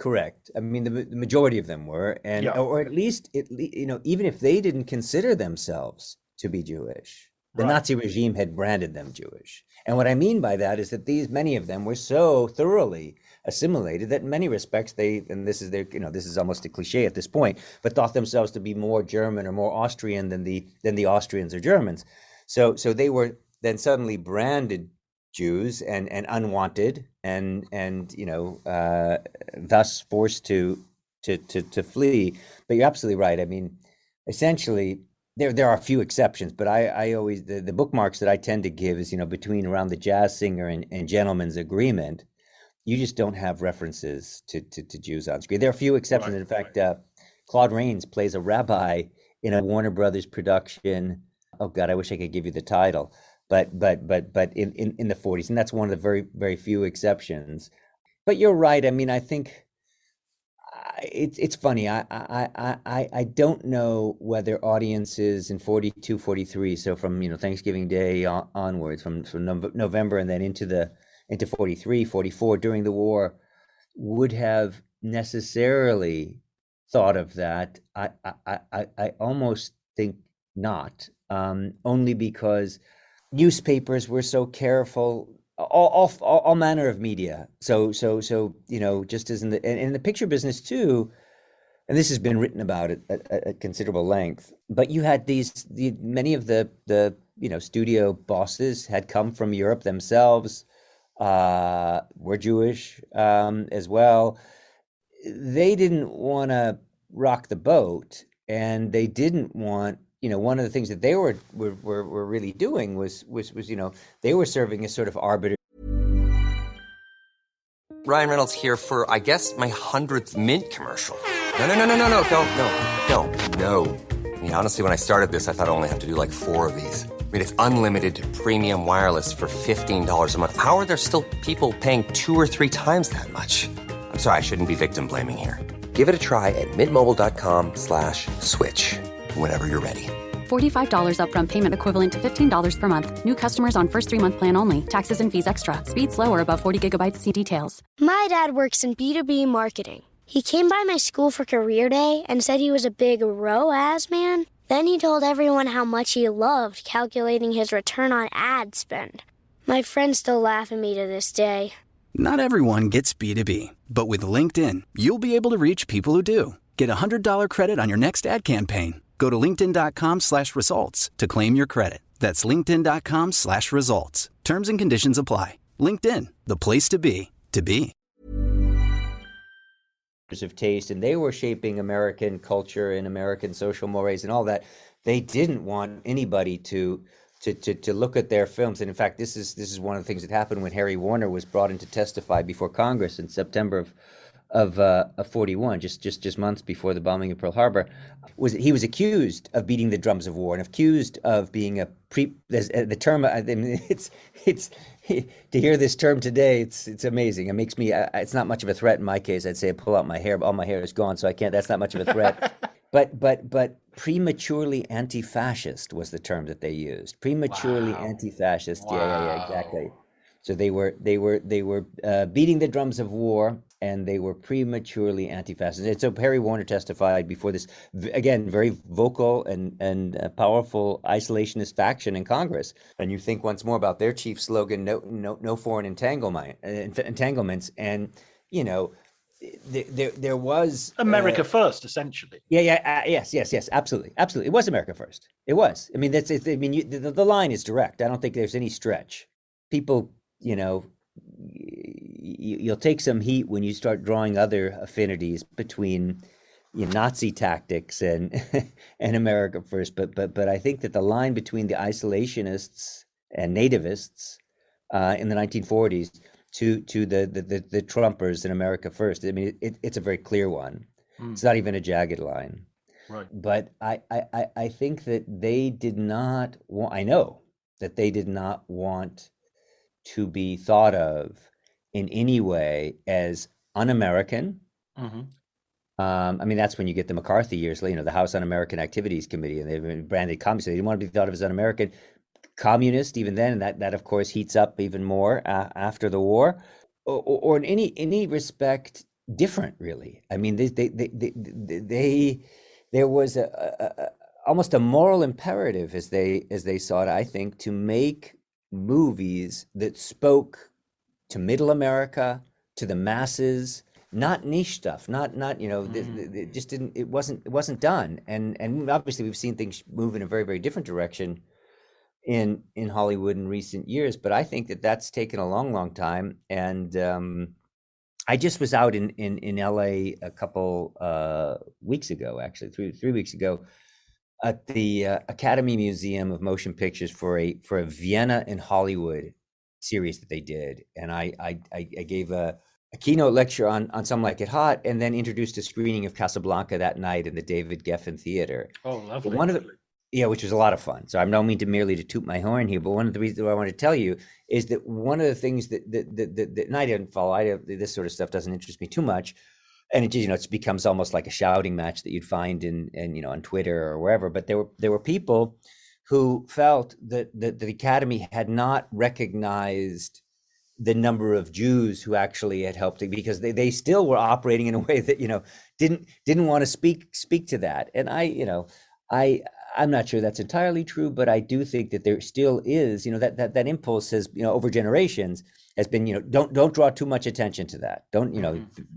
Correct. I mean, the majority of them were, or at least even if they didn't consider themselves to be Jewish, The Nazi regime had branded them Jewish. And what I mean by that is that many of them were so thoroughly assimilated that in many respects and this is almost a cliche at this point, but thought themselves to be more German or more Austrian than the Austrians or Germans. So they were then suddenly branded Jews and unwanted and thus forced to flee. But you're absolutely right. I mean, essentially, there are a few exceptions, but I always the bookmarks that I tend to give is between around the jazz singer and gentleman's agreement. You just don't have references to Jews on screen. There are a few exceptions. In fact, Claude Rains plays a rabbi in a Warner Brothers production. Oh God, I wish I could give you the title, but in the 40s, and that's one of the very, very few exceptions. But you're right. I mean, I think it's funny. I don't know whether audiences in 42, 43, so from Thanksgiving Day onwards, from November and then into 43, 44 during the war, would have necessarily thought of that. I almost think not, only because newspapers were so careful. All manner of media. So just as in the picture business too, and this has been written about at considerable length. But you had many of the studio bosses had come from Europe themselves, were Jewish as well. They didn't want to rock the boat, and they didn't want. One of the things that they were really doing was they were serving as sort of arbiter. Ryan Reynolds here for, I guess, my 100th Mint commercial. No, don't. I mean, honestly, when I started this, I thought I only have to do like 4 of these. I mean, it's unlimited premium wireless for $15 a month. How are there still people paying 2 or 3 times that much? I'm sorry, I shouldn't be victim blaming here. Give it a try at mintmobile.com/switch. Whenever you're ready. $45 upfront payment equivalent to $15 per month. New customers on first 3-month plan only. Taxes and fees extra. Speed slower above 40 gigabytes. See details. My dad works in B2B marketing. He came by my school for career day and said he was a big ROAS man. Then he told everyone how much he loved calculating his return on ad spend. My friends still laugh at me to this day. Not everyone gets B2B, but with LinkedIn, you'll be able to reach people who do. Get a $100 credit on your next ad campaign. Go to linkedin.com/results to claim your credit. That's linkedin.com/results. Terms and conditions apply. LinkedIn, the place to be, to be. Of taste, and they were shaping American culture and American social mores and all that. They didn't want anybody to look at their films. And in fact, this is one of the things that happened when Harry Warner was brought in to testify before Congress in September of 41, just months before the bombing of Pearl Harbor. He was accused of beating the drums of war and accused of being the term. I mean, it's to hear this term today. It's amazing. It makes me. It's not much of a threat in my case. I'd say I pull out my hair. All my hair is gone, so I can't. That's not much of a threat. But prematurely anti-fascist was the term that they used. Prematurely anti-fascist. Wow. Yeah, exactly. So they were beating the drums of war, and they were prematurely anti-fascist. And so Harry Warner testified before this, again, very vocal and powerful isolationist faction in Congress. And you think once more about their chief slogan, no foreign entanglements. And, there was America first, essentially. Yes, absolutely. It was America first. It was. I mean, the line is direct. I don't think there's any stretch. People, you'll take some heat when you start drawing other affinities between Nazi tactics and America first. But I think that the line between the isolationists and nativists in the 1940s to the Trumpers in America first, I mean, it's a very clear one. It's not even a jagged line. Right. But I think that they did not want. I know that they did not want to be thought of in any way as un-American. Mm-hmm. I mean, that's when you get the McCarthy years, the House Un-American Activities Committee, and they've been branded communist. They didn't want to be thought of as un-American. Communist, even then, and that of course heats up even more after the war, or in any respect different, really. I mean, there was almost a moral imperative as they saw it, I think, to make movies that spoke to middle America, to the masses, not niche stuff, not it just didn't, it wasn't done. And obviously we've seen things move in a very, very different direction in Hollywood in recent years, but I think that that's taken a long, long time. And I just was out in LA a couple weeks ago, actually, three weeks ago, at the Academy Museum of Motion Pictures for a Vienna and Hollywood series that they did, and I gave a keynote lecture on Some Like It Hot, and then introduced a screening of Casablanca that night in the David Geffen Theater. Oh, lovely. One of the which was a lot of fun. So I don't mean to merely to toot my horn here, but one of the reasons I want to tell you is that one of the things that and I didn't follow, this sort of stuff doesn't interest me too much, and it it becomes almost like a shouting match that you'd find in on Twitter or wherever. But there were people who felt that the Academy had not recognized the number of Jews who actually had helped, because they still were operating in a way that didn't want to speak to that. And I'm not sure that's entirely true, but I do think that there still is, that impulse has, over generations has been, don't draw too much attention to that. Don't,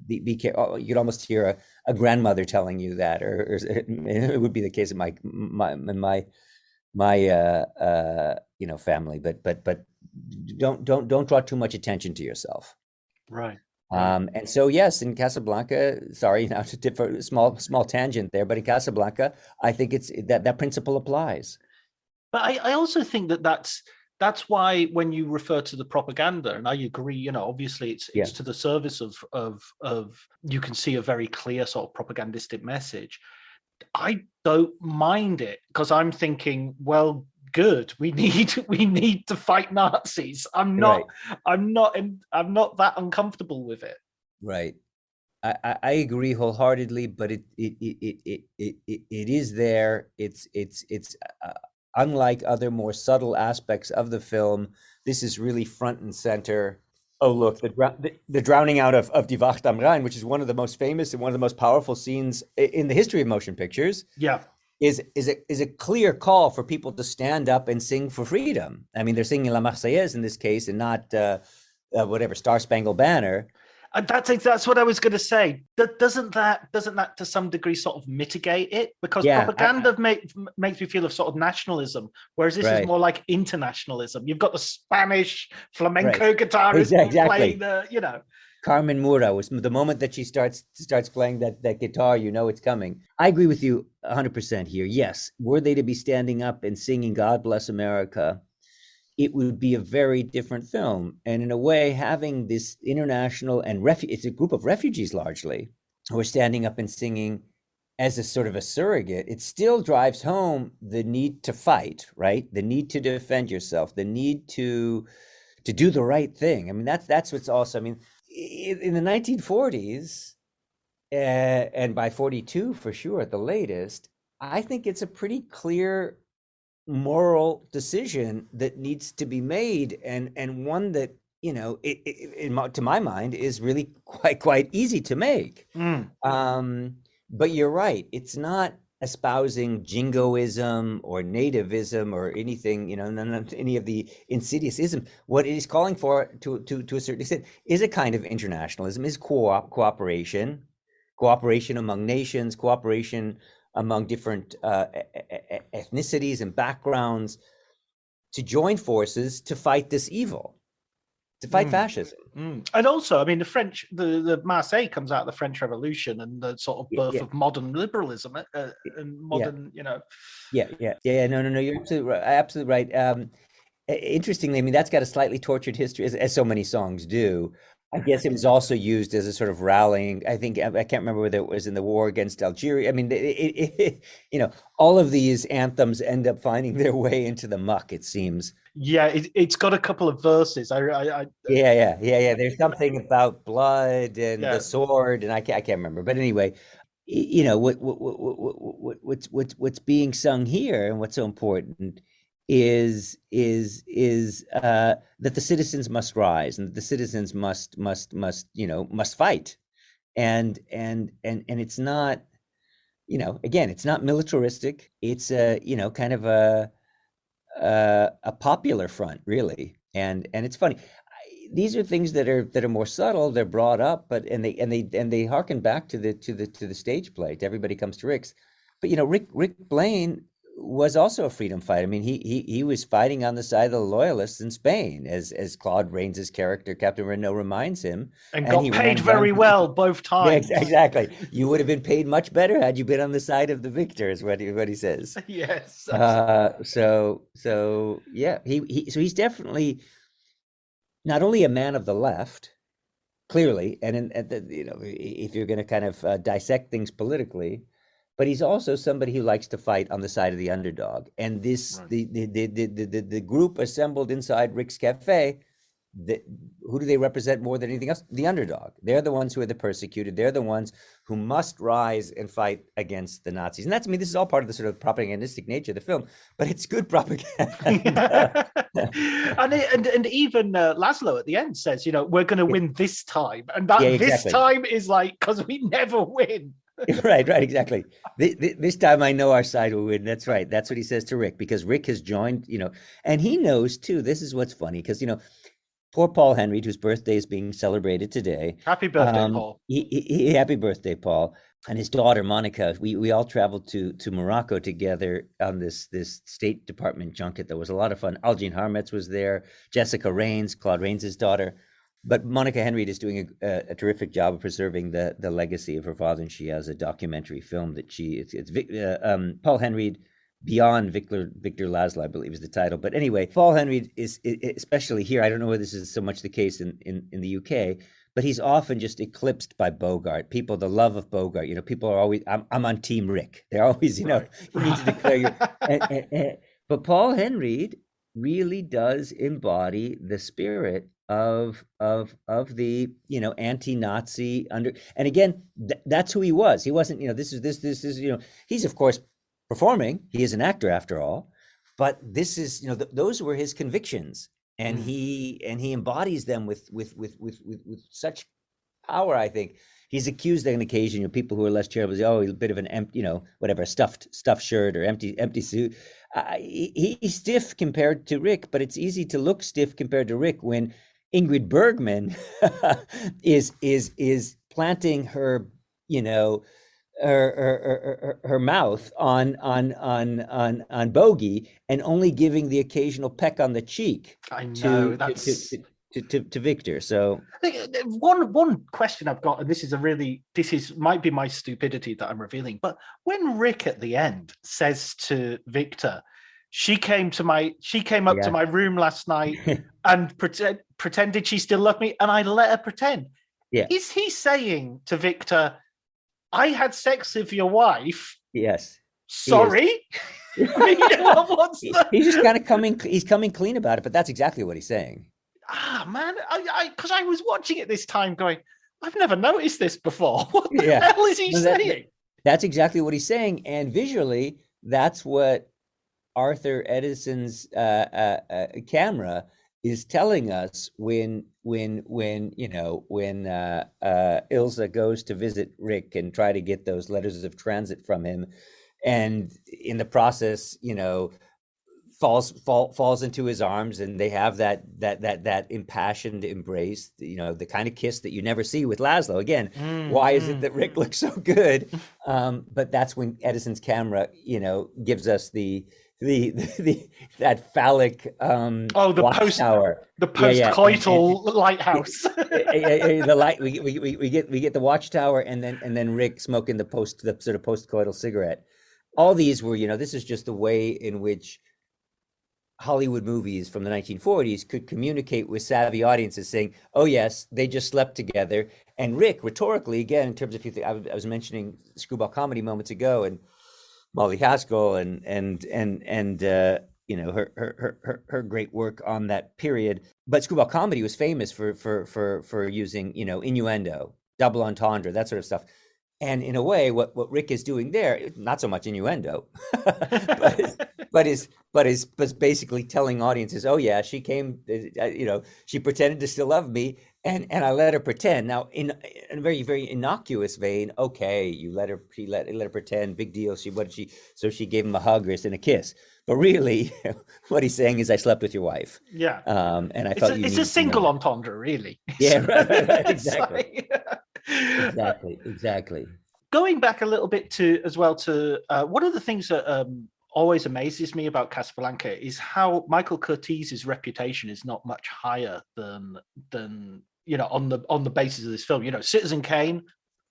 be careful. You could almost hear a grandmother telling you that, or it would be the case of my family, but don't draw too much attention to yourself. Right. And so, yes, in Casablanca, sorry, now to dip a small tangent there, but in Casablanca, I think it's that principle applies. But I also think that's why when you refer to the propaganda, and I agree, obviously it's to the service of you can see a very clear sort of propagandistic message. I don't mind it, because I'm thinking, well, good, we need to fight Nazis. I'm not that uncomfortable with it. Right. I agree wholeheartedly, but it is there. It's unlike other more subtle aspects of the film. This is really front and center. Oh, look, the drowning out of Die Wacht am Rhein, which is one of the most famous and one of the most powerful scenes in the history of motion pictures. Yeah. Is a clear call for people to stand up and sing for freedom. I mean, they're singing La Marseillaise in this case, and not whatever Star Spangled Banner. That's what I was going to say. Doesn't that to some degree sort of mitigate it? Because propaganda makes me feel of sort of nationalism, whereas this is more like internationalism. You've got the Spanish flamenco guitarist playing the, Carmen Mura was the moment that she starts playing that guitar, it's coming. I agree with you 100% here. Yes, were they to be standing up and singing God Bless America, it would be a very different film. And in a way, having this international and it's a group of refugees largely who are standing up and singing as a sort of a surrogate, it still drives home the need to fight, right? The need to defend yourself, the need to do the right thing. I mean, that's what's also, I mean, in the 1940s, and by 42 for sure at the latest, I think it's a pretty clear moral decision that needs to be made, and one that to my mind is really quite easy to make. But you're right, it's not espousing jingoism or nativism or anything, any of the insidious ism. What it is calling for to a certain extent is a kind of internationalism, is cooperation among nations, cooperation among different ethnicities and backgrounds, to join forces to fight this evil, to fight fascism. And also, I mean, the French, the Marseille comes out of the French Revolution and the sort of birth of modern liberalism and modern, No, you're absolutely right. Interestingly, I mean, that's got a slightly tortured history, as so many songs do. I guess it was also used as a sort of rallying. I think, I can't remember whether it was in the war against Algeria. I mean, all of these anthems end up finding their way into the muck, it seems. Yeah, it's got a couple of verses. Yeah. There's something about blood and the sword, and I can't remember. But anyway, what's being sung here, and what's so important is that the citizens must rise, and the citizens must fight, and it's not again, it's not militaristic. It's kind of a popular front, really. And it's funny. These are things that are more subtle. They're brought up, but they harken back to the stage play. To Everybody Comes to Rick's. But Rick Blaine was also a freedom fighter. I mean, he was fighting on the side of the loyalists in Spain, as Claude Rains' character, Captain Renault, reminds him. And got paid very well both times. Yeah, exactly. You would have been paid much better had you been on the side of the victors, what he says. Yes. So yeah, he's definitely not only a man of the left, clearly, and if you're going to kind of dissect things politically, but he's also somebody who likes to fight on the side of the underdog. And this, right. the group assembled inside Rick's Cafe, who do they represent more than anything else? The underdog. They're the ones who are the persecuted. They're the ones who must rise and fight against the Nazis. And this is all part of the sort of propagandistic nature of the film, but it's good propaganda. and even Laszlo at the end says, we're going to win this time. And that this time is like, because we never win. Right, exactly. This time I know our side will win. That's right. That's what he says to Rick, because Rick has joined, and he knows too. This is what's funny, because, poor Paul Henry, whose birthday is being celebrated today. Happy birthday, Paul. Happy birthday, Paul. And his daughter, Monica, we all traveled to Morocco together on this State Department junket that was a lot of fun. Algene Harmetz was there, Jessica Raines, Claude Rains' daughter. But Monica Henry is doing a terrific job of preserving the legacy of her father, and she has a documentary film that it's Paul Henry Beyond Victor Laszlo, I believe is the title. But anyway, Paul Henry is especially here. I don't know whether this is so much the case in the UK, but he's often just eclipsed by Bogart. People, the love of Bogart. People are always, I'm on Team Rick. They're always, you need to declare your. But Paul Henry really does embody the spirit of the anti-Nazi and again that's who he was. He wasn't this is he's of course performing. He is an actor after all, but this is those were his convictions, and he embodies them with such power. I think he's accused on occasion, people who are less charitable, he's a bit of an empty, whatever, stuffed shirt or empty suit. He's stiff compared to Rick, but it's easy to look stiff compared to Rick when Ingrid Bergman is planting her, her mouth on Bogey and only giving the occasional peck on the cheek. I know to Victor. So I think one question I've got, and this might be my stupidity that I'm revealing, but when Rick at the end says to Victor, she came up to my room last night and pretended she still loved me, and I let her pretend. Yeah. Is he saying to Victor, I had sex with your wife? Yes. Sorry? He's just kind of he's coming clean about it, but that's exactly what he's saying. Man, because I was watching it this time going, I've never noticed this before. What the hell is he saying? That's exactly what he's saying. And visually, that's what Arthur Edison's camera is telling us when Ilsa goes to visit Rick and try to get those letters of transit from him, and in the process, falls into his arms, and they have that impassioned embrace, the kind of kiss that you never see with Laszlo. Again, why is it that Rick looks so good? But that's when Edison's camera, gives us that phallic watchtower, the post-coital lighthouse. The light we get the watchtower, and then Rick smoking the sort of post-coital cigarette. All these were, this is just the way in which Hollywood movies from the 1940s could communicate with savvy audiences, saying, "Oh yes, they just slept together." And Rick, rhetorically, again, in terms of, I was mentioning screwball comedy moments ago, and Molly Haskell and her great work on that period. But screwball comedy was famous for using innuendo, double entendre, that sort of stuff. And in a way, what Rick is doing there, not so much innuendo, but but is basically telling audiences, oh yeah, she came, she pretended to still love me, and I let her pretend. Now, in a very, very innocuous vein, okay, she let her pretend, big deal. So she gave him a hug and a kiss. But really, what he's saying is, I slept with your wife. Yeah. And I felt it's a single entendre, really. Yeah, right, exactly. Exactly. Going back a little bit to one of the things that always amazes me about Casablanca is how Michael Curtiz's reputation is not much higher than on the basis of this film. Citizen Kane,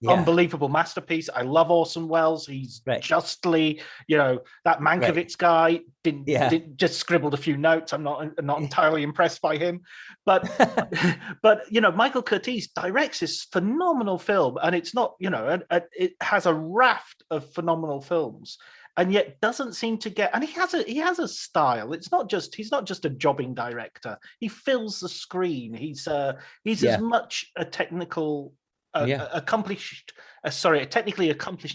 unbelievable masterpiece. I love Orson Welles. He's justly, that Mankiewicz guy did just scribbled a few notes. I'm not entirely impressed by him, but Michael Curtiz directs this phenomenal film, and it's not, it has a raft of phenomenal films, and yet doesn't seem to get. And he has a style. He's not just a jobbing director. He fills the screen. He's as much a technically accomplished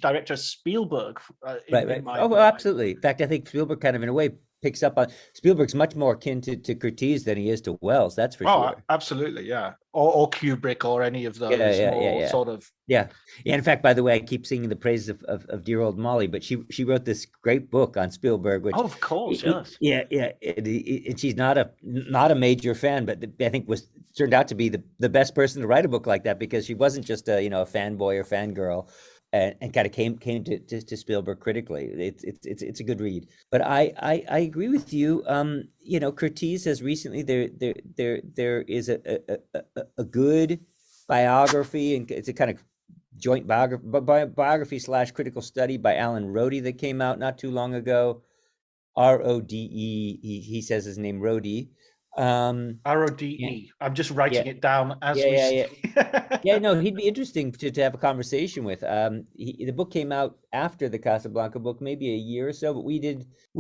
director as Spielberg. Right. Absolutely. In fact, I think Spielberg kind of, in a way, picks up on. Spielberg's much more akin to Curtiz than he is to Wells. That's for sure. Absolutely, yeah. Or Kubrick, or any of those sort of. Yeah. In fact, by the way, I keep singing the praises of dear old Molly, but she wrote this great book on Spielberg, which, of course, yes. And she's not a major fan, but I think turned out to be the best person to write a book like that, because she wasn't just a fanboy or fangirl, and kind of came to Spielberg critically. It's a good read. But I agree with you. Curtiz has recently, there is a good biography, and it's a kind of joint biography / critical study by Alan Rode that came out not too long ago. Rode. He says his name Rode. Rode. I'm just writing it down as we speak. No, he'd be interesting to have a conversation with. The book came out after the Casablanca book, maybe a year or so, but we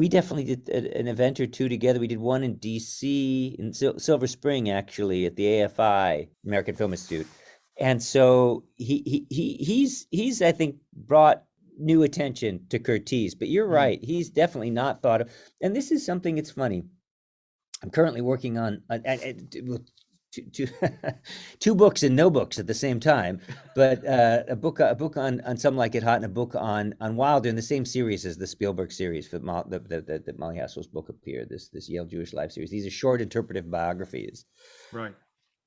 definitely did an event or two together. We did one in DC, in Silver Spring, actually, at the AFI, American Film Institute. And so he's I think brought new attention to Curtiz, but you're right, he's definitely not thought of. And this is something, it's funny, I'm currently working on two books and no books at the same time, but a book on Some Like It Hot, and a book on Wilder, in the same series as the Spielberg series that Molly Hassel's book appeared, this Yale Jewish Life series. These are short interpretive biographies. Right.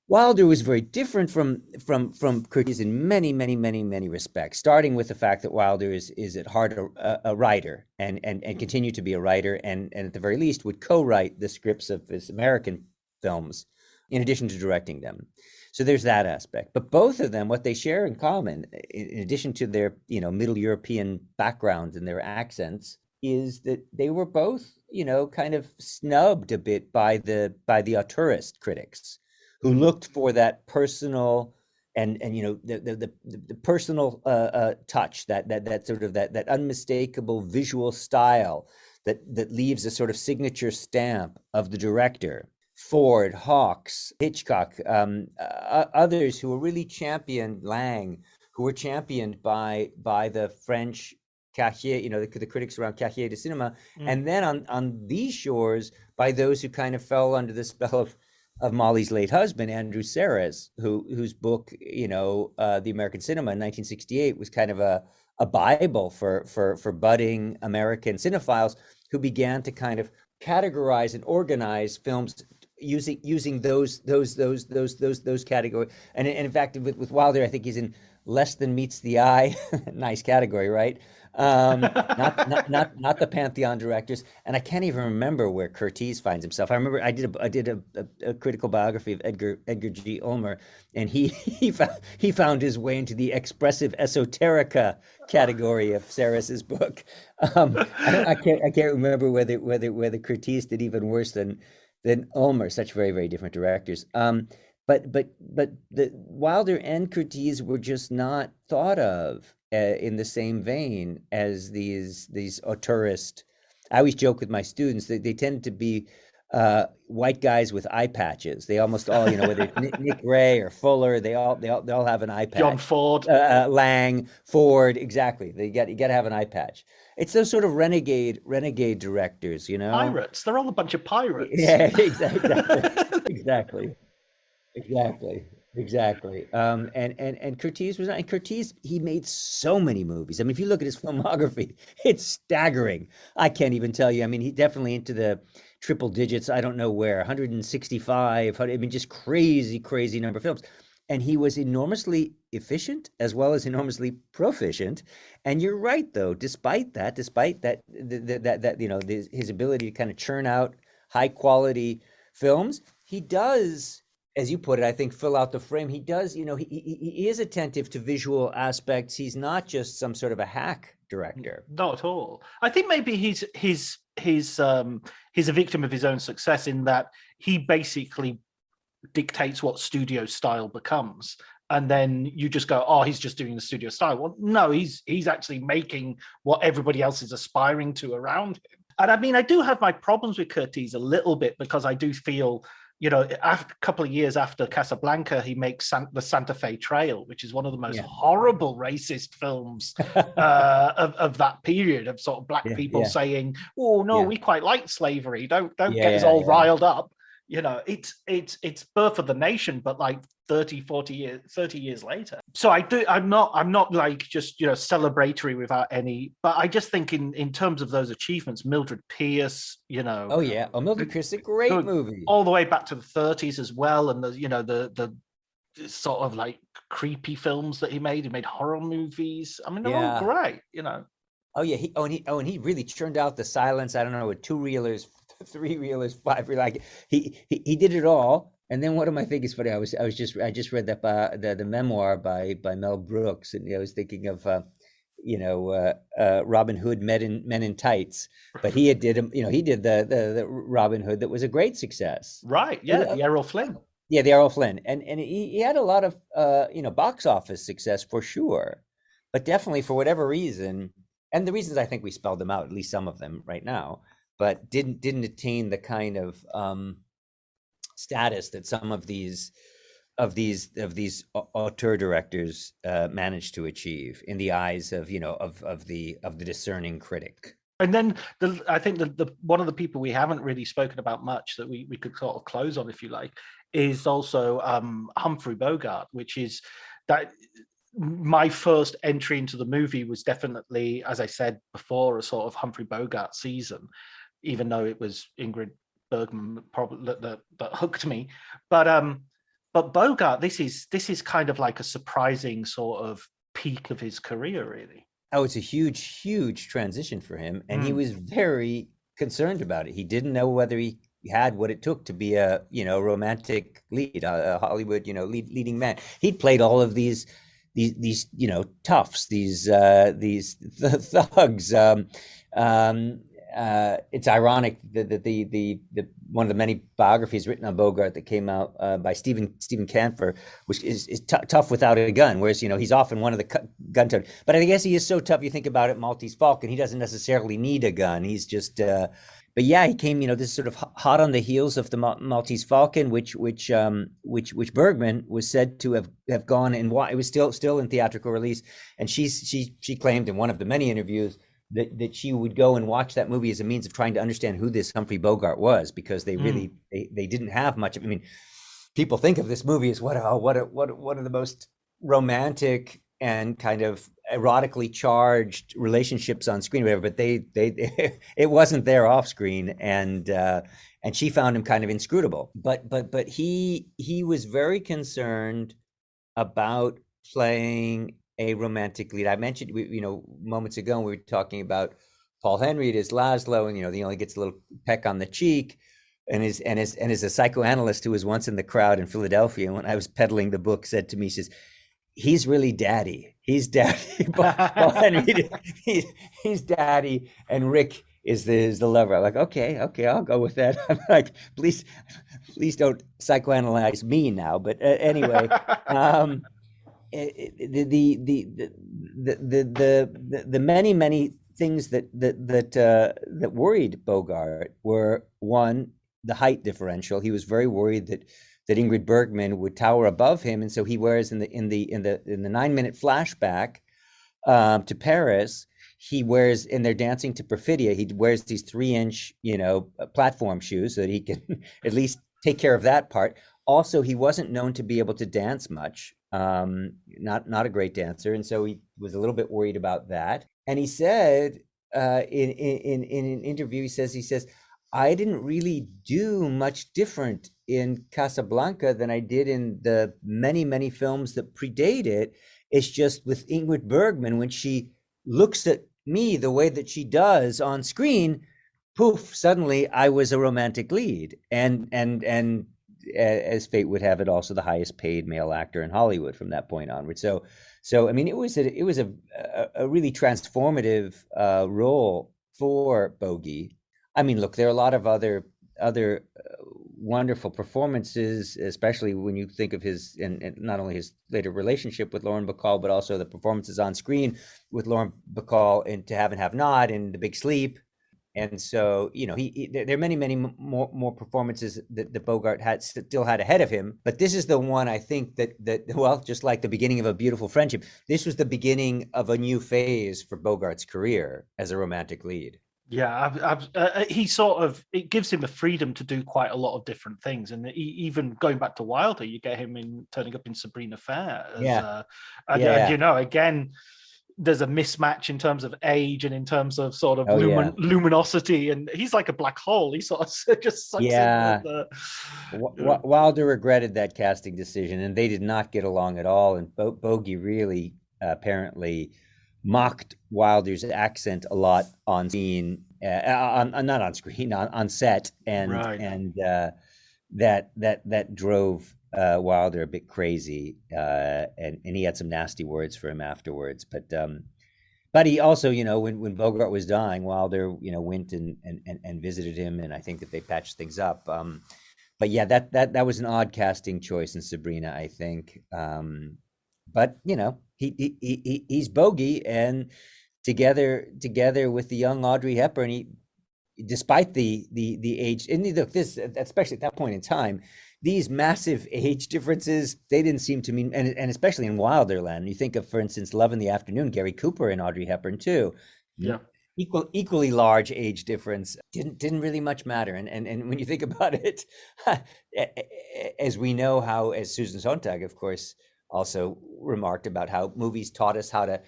Wilder was very different from Curtiz in many respects, starting with the fact that Wilder is at heart a writer and continued to be a writer, and at the very least would co-write the scripts of his American films in addition to directing them. So there's that aspect. But both of them, what they share in common, in addition to their Middle European backgrounds and their accents, is that they were both kind of snubbed a bit by the auteurist critics, who looked for that personal and the personal touch, that sort of that unmistakable visual style that leaves a sort of signature stamp of the director. Ford, Hawks, Hitchcock, others who were really championed, Lang, who were championed by the French Cahiers, the critics around Cahiers de Cinema, and then on these shores by those who kind of fell under the spell of Molly's late husband, Andrew Sarris, whose book, The American Cinema in 1968 was kind of a Bible for budding American cinephiles who began to kind of categorize and organize films using those categories. And in fact, with Wilder, I think he's in Less Than Meets the Eye. Nice category, right? Not the Pantheon directors. And I can't even remember where Curtiz finds himself. I remember I did a critical biography of Edgar G. Ulmer, and he found his way into the expressive esoterica category of Sarris's book. I can't remember whether Curtiz did even worse than Ulmer. Such very, very different directors. But the Wilder and Curtiz were just not thought of in the same vein as these auteurist. I always joke with my students that they tend to be white guys with eye patches. They almost all, whether it's Nick Ray or Fuller, they all have an eye patch. John Ford, Lang, Ford, exactly. You got to have an eye patch. It's those sort of renegade directors, Pirates. They're all a bunch of pirates. Yeah, exactly. And Curtiz was not. And Curtiz, he made so many movies. I mean, if you look at his filmography, it's staggering. I can't even tell you. I mean, he definitely into the triple digits. I don't know where, 165. I mean, just crazy number of films. And he was enormously efficient as well as enormously proficient. And you're right, though. Despite that, his ability to kind of churn out high quality films, he does, as you put it, I think, fill out the frame. He does, he is attentive to visual aspects. He's not just some sort of a hack director. Not at all. I think maybe he's a victim of his own success in that he basically dictates what studio style becomes. And then you just go, oh, he's just doing the studio style. Well, no, he's actually making what everybody else is aspiring to around him. And I mean, I do have my problems with Curtiz a little bit because I do feel, after a couple of years after Casablanca, he makes the Santa Fe Trail, which is one of the most horrible racist films of that period, of sort of black people saying, "Oh no, we quite like slavery. Don't get us all riled up." It's Birth of the Nation, but like 30 years later. So I'm not like just celebratory without any, but I just think in terms of those achievements, Mildred Pierce, Mildred Pierce is a great movie, all the way back to the 30s as well. And the sort of like creepy films that he made horror movies. I mean, they're all great. And he really churned out the silence. I don't know, with 2-reelers, 3-reelers, 5-reelers. Like he did it all. And then one of my things is funny. I just read that the memoir by Mel Brooks, and I was thinking of Robin Hood Men in Tights, but he did the Robin Hood that was a great success. Right? Yeah, the Errol Flynn. Yeah, the Errol Flynn, and he had a lot of box office success for sure, but definitely for whatever reason, and the reasons I think we spelled them out, at least some of them right now, but didn't attain the kind of status that some of these auteur directors managed to achieve in the eyes of the discerning critic. And then I think the one of the people we haven't really spoken about much that we could sort of close on, if you like, is also Humphrey Bogart, which is that my first entry into the movie was definitely, as I said before, a sort of Humphrey Bogart season, even though it was Ingrid Bergman probably that hooked me. But Bogart, this is kind of like a surprising sort of peak of his career, really. Oh, it's a huge transition for him, and he was very concerned about it. He didn't know whether he had what it took to be a romantic lead, a Hollywood leading man. He'd played all of these toughs, these thugs. It's ironic that the one of the many biographies written on Bogart that came out by Stephen Canfor, which is tough without a gun, whereas he's often one of the gun toted. But I guess he is so tough. You think about it, Maltese Falcon. He doesn't necessarily need a gun. He's just. But yeah, he came. This sort of hot on the heels of the Maltese Falcon, which Bergman was said to have gone and it was still in theatrical release, and she claimed in one of the many interviews that she would go and watch that movie as a means of trying to understand who this Humphrey Bogart was, because they really they didn't have much of. I mean, people think of this movie as one of the most romantic and kind of erotically charged relationships on screen, whatever. But they it wasn't there off screen, and she found him kind of inscrutable. But he was very concerned about playing a romantic lead. I mentioned, moments ago, we were talking about Paul Henreid as Laszlo, and he only gets a little peck on the cheek, and is a psychoanalyst who was once in the crowd in Philadelphia. And when I was peddling the book, said to me, he says, "He's really daddy. He's daddy. Paul Henreid, he's daddy, and Rick is the lover." I'm like, okay, I'll go with that. I'm like, please don't psychoanalyze me now. But anyway. The many things that worried Bogart were, one, the height differential. He was very worried that Ingrid Bergman would tower above him, and so he wears in the 9-minute flashback to Paris, he wears, and they're dancing to Perfidia, he wears these 3-inch, platform shoes so that he can at least take care of that part. Also, he wasn't known to be able to dance much, not a great dancer, and so he was a little bit worried about that. And he said in an interview, he says, I didn't really do much different in Casablanca than I did in the many, many films that predate it. It's just with Ingrid Bergman, when she looks at me the way that she does on screen, poof, suddenly I was a romantic lead. And as fate would have it, also the highest paid male actor in Hollywood from that point onward. So I mean, it was a really transformative role for Bogey. I mean, look, there are a lot of other wonderful performances, especially when you think of his, and not only his later relationship with Lauren Bacall, but also the performances on screen with Lauren Bacall in To Have and Have Not and The Big Sleep. And so, there are many more performances that Bogart still had ahead of him. But this is the one, I think, that well, just like the beginning of A Beautiful Friendship, this was the beginning of a new phase for Bogart's career as a romantic lead. Yeah, he it gives him the freedom to do quite a lot of different things, and even going back to Wilder, you get him turning up in Sabrina Fair. Again, there's a mismatch in terms of age and in terms of sort of luminosity, and he's like a black hole. He sort of just sucks in with Wilder regretted that casting decision, and they did not get along at all. And Bogey really apparently mocked Wilder's accent a lot on scene, not on screen, on set, and that drove Wilder a bit crazy, and he had some nasty words for him afterwards. But he also, when Bogart was dying, Wilder, went and visited him, and I think that they patched things up. But yeah, that was an odd casting choice in Sabrina, I think. But he's Bogey, and together with the young Audrey Hepburn, despite the age, and look, this, especially at that point in time, these massive age differences, they didn't seem to mean, and especially in Wilderland, you think of, for instance, Love in the Afternoon, Gary Cooper and Audrey Hepburn too. Yeah. Equally large age difference didn't really much matter. And when you think about it, as we know, how, as Susan Sontag, of course, also remarked about, how movies taught us how to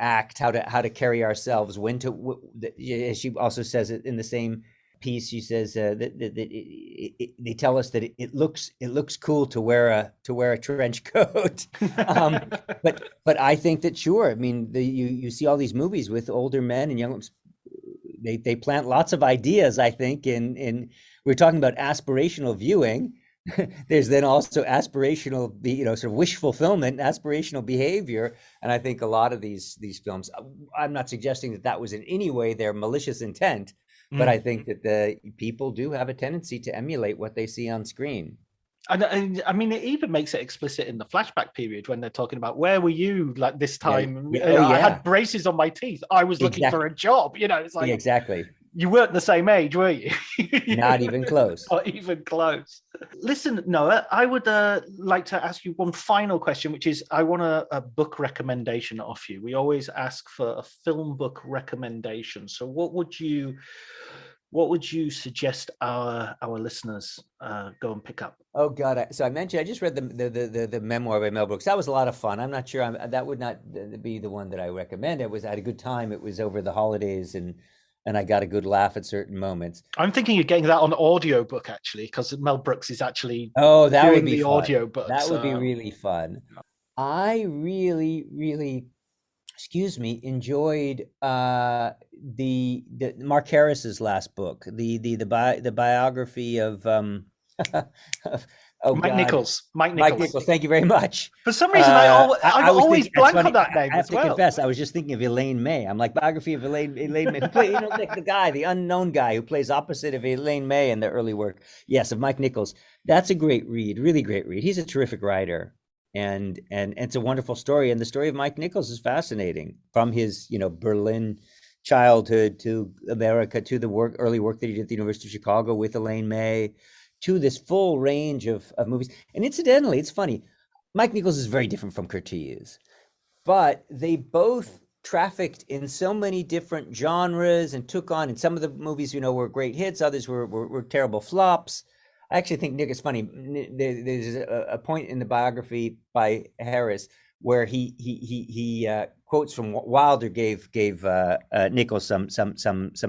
act, how to carry ourselves, when to, as she also says it in the same piece, she says that they tell us that it looks cool to wear a trench coat. But I think that, sure, I mean, you see all these movies with older men and young, they plant lots of ideas, I think, in we're talking about aspirational viewing. There's then also aspirational, sort of wish fulfillment, aspirational behavior. And I think a lot of these films, I'm not suggesting that was in any way their malicious intent, but I think that the people do have a tendency to emulate what they see on screen. And I mean, it even makes it explicit in the flashback period when they're talking about, where were you like this time? I had braces on my teeth. I was looking for a job. It's like, exactly. You weren't the same age, were you? Not even close. Not even close. Listen, Noah, I would like to ask you one final question, which is, I want a book recommendation off you. We always ask for a film book recommendation. So what would you suggest our listeners go and pick up? Oh God! So I mentioned, I just read the memoir by Mel Brooks. That was a lot of fun. I'm not sure that would not be the one that I recommend. I had a good time. It was over the holidays, and I got a good laugh at certain moments. I'm thinking of getting that on audiobook, actually, because Mel Brooks is actually that would be the fun. audiobook. That would be really fun. I really, really, enjoyed the Mark Harris's last book, the biography of Mike Nichols. Mike Nichols. Thank you very much. For some reason, I always blank on that name. I have to confess, I was just thinking of Elaine May. I'm like, biography of Elaine May, like the unknown guy who plays opposite of Elaine May in the early work. Yes, of Mike Nichols. That's a great read, really great read. He's a terrific writer, and it's a wonderful story. And the story of Mike Nichols is fascinating, from his Berlin childhood to America, to the early work that he did at the University of Chicago with Elaine May, to this full range of movies. And incidentally, it's funny, Mike Nichols is very different from Curtiz, but they both trafficked in so many different genres and took on, and some of the movies, were great hits, others were terrible flops. I actually think, Nick, it's funny. There's a point in the biography by Harris where he quotes from Wilder gave Nichols some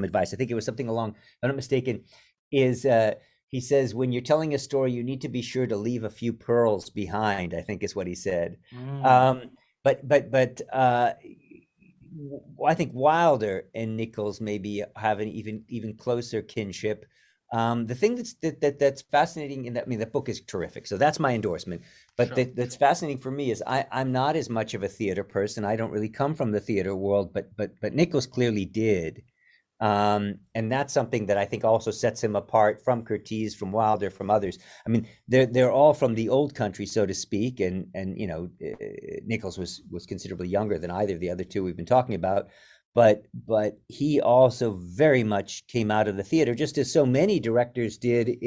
advice. I think it was something along, if I'm not mistaken, he says, when you're telling a story, you need to be sure to leave a few pearls behind, I think is what he said. But I think Wilder and Nichols maybe have an even closer kinship. The thing that's fascinating in that, that book is terrific. So that's my endorsement. But sure. That's fascinating for me is I'm not as much of a theater person. I don't really come from the theater world, but Nichols clearly did. And that's something that I think also sets him apart from Curtiz, from Wilder, from others. They're all from the old country, so to speak. And Nichols was considerably younger than either of the other two we've been talking about. But he also very much came out of the theater, just as so many directors did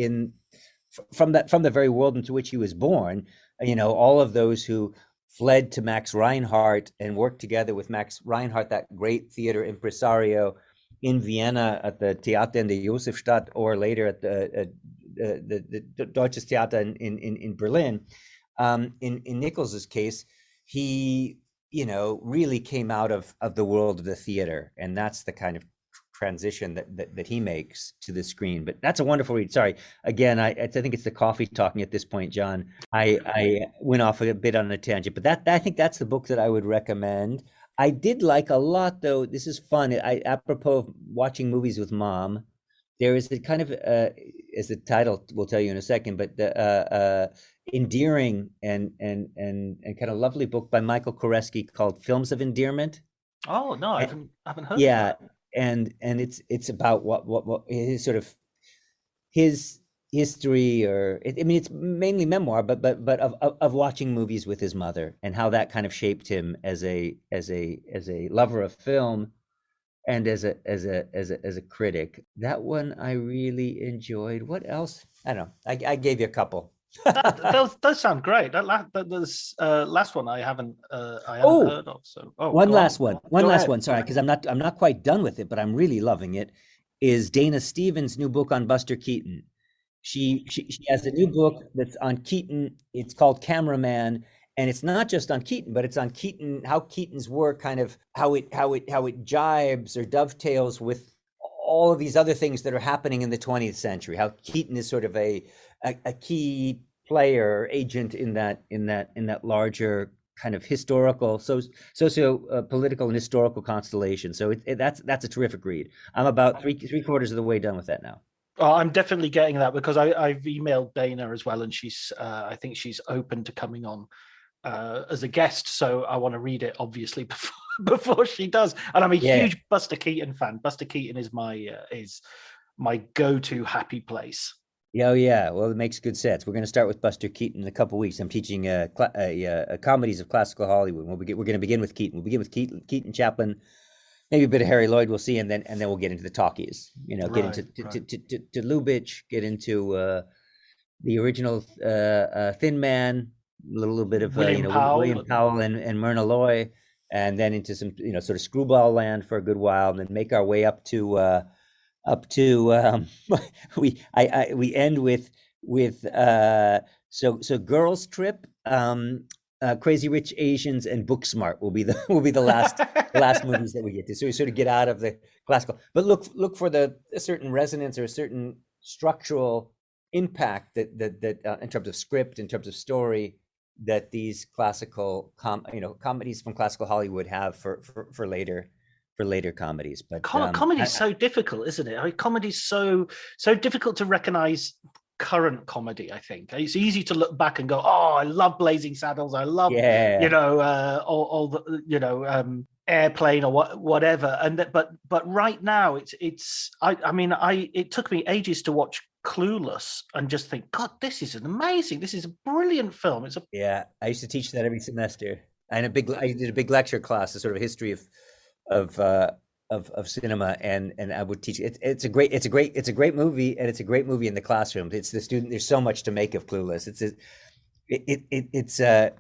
from the very world into which he was born. All of those who fled to Max Reinhardt and worked together with Max Reinhardt, that great theater impresario, in Vienna at the Theater in the Josefstadt, or later at the Deutsches Theater in Berlin. In Nichols's case, he really came out of the world of the theater, and that's the kind of transition that he makes to the screen. But that's a wonderful read. Sorry, again, I think it's the coffee talking at this point, John. I went off a bit on a tangent, but I think that's the book that I would recommend. I did like a lot, though. This is fun. Apropos of watching movies with Mom, there is a kind of, as the title will tell you in a second, but the endearing and kind of lovely book by Michael Koreski called Films of Endearment. Oh no, I haven't heard. Yeah, of that. and it's about what his sort of his history, or it's mainly memoir, but of watching movies with his mother, and how that kind of shaped him as a lover of film and as a critic. That one I really enjoyed. What else? I don't know. I gave you a couple. That does sound great. That last one I haven't heard of. So one last one. Sorry, because I'm not quite done with it, but I'm really loving it. Is Dana Stevens' new book on Buster Keaton. She has a new book that's on Keaton. It's called Cameraman, and it's not just on Keaton, but it's on Keaton, how Keaton's work kind of how it jibes or dovetails with all of these other things that are happening in the 20th century. How Keaton is sort of a key player, agent in that larger kind of historical, socio-political and historical constellation. So that's a terrific read. I'm about three quarters of the way done with that now. Oh, I'm definitely getting that, because I've emailed Dana as well, and she's I think she's open to coming on as a guest. So I want to read it, obviously, before she does. And I'm a huge Buster Keaton fan. Buster Keaton is my go-to happy place. Yeah. Well, it makes good sense. We're going to start with Buster Keaton in a couple of weeks. I'm teaching comedies of classical Hollywood. We're going to begin with Keaton. We'll begin with Keaton, Chaplin, maybe a bit of Harry Lloyd. We'll see, and then we'll get into the talkies. Get into to Lubitsch, get into the original Thin Man, a little bit of William Powell and Myrna Loy, and then into some sort of screwball land for a good while, and then make our way up to we end with so Girls Trip, Crazy Rich Asians, and Booksmart will be the last movies that we get to. So we sort of get out of the classical, but look for a certain resonance or a certain structural impact that in terms of script, in terms of story, that these classical comedies from classical Hollywood have for later comedies. But comedy is so difficult, isn't it? I mean, comedy's so difficult to recognize current comedy. I think it's easy to look back and go, oh, I love Blazing Saddles, I love all the Airplane or whatever, and but right now it took me ages to watch Clueless and just think, God, this is a brilliant film. I used to teach that every semester, and I did a big lecture class, a sort of history of of cinema, and I would teach it. It's a great movie, and it's a great movie in the classroom. It's the student. There's so much to make of Clueless.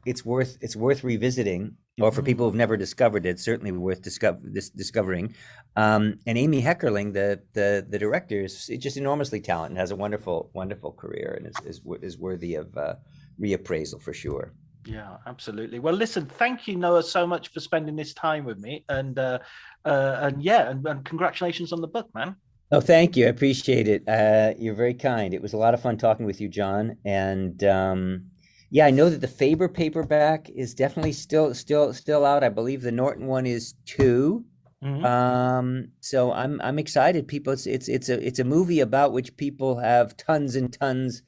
It's worth revisiting, or for people who've never discovered it, certainly worth discovering. And Amy Heckerling, the director, is just enormously talented and has a wonderful career, and is worthy of reappraisal for sure. Yeah, absolutely. Well, listen, thank you, Noah, so much for spending this time with me, and congratulations on the book, man. Oh, thank you. I appreciate it. You're very kind. It was a lot of fun talking with you, John. And I know that the Faber paperback is definitely still out. I believe the Norton one is too. Mm-hmm. So I'm excited. People, it's a movie about which people have tons and tons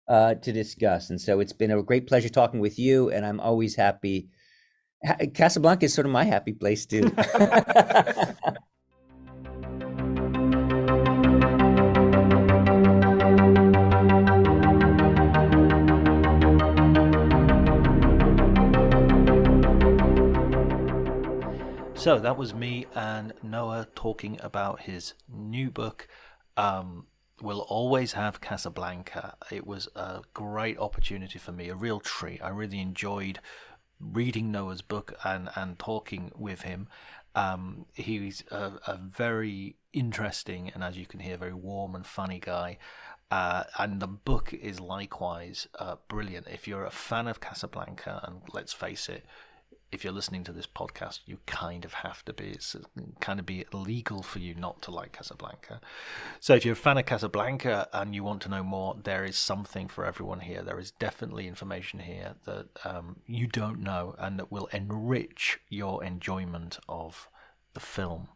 to discuss, and so it's been a great pleasure talking with you, and I'm always happy. Casablanca is sort of my happy place too. So that was me and Noah talking about his new book, We'll Always Have Casablanca. It was a great opportunity for me, a real treat. I really enjoyed reading Noah's book and talking with him. He's a very interesting and, as you can hear, very warm and funny guy. And the book is likewise brilliant. If you're a fan of Casablanca, and let's face it, if you're listening to this podcast, you kind of have to be. It's kind of be illegal for you not to like Casablanca. So if you're a fan of Casablanca and you want to know more, there is something for everyone here. There is definitely information here that you don't know and that will enrich your enjoyment of the film.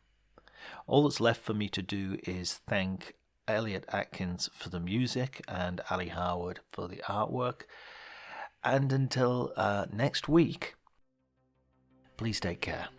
All that's left for me to do is thank Elliot Atkins for the music and Ali Howard for the artwork. And until next week, please take care.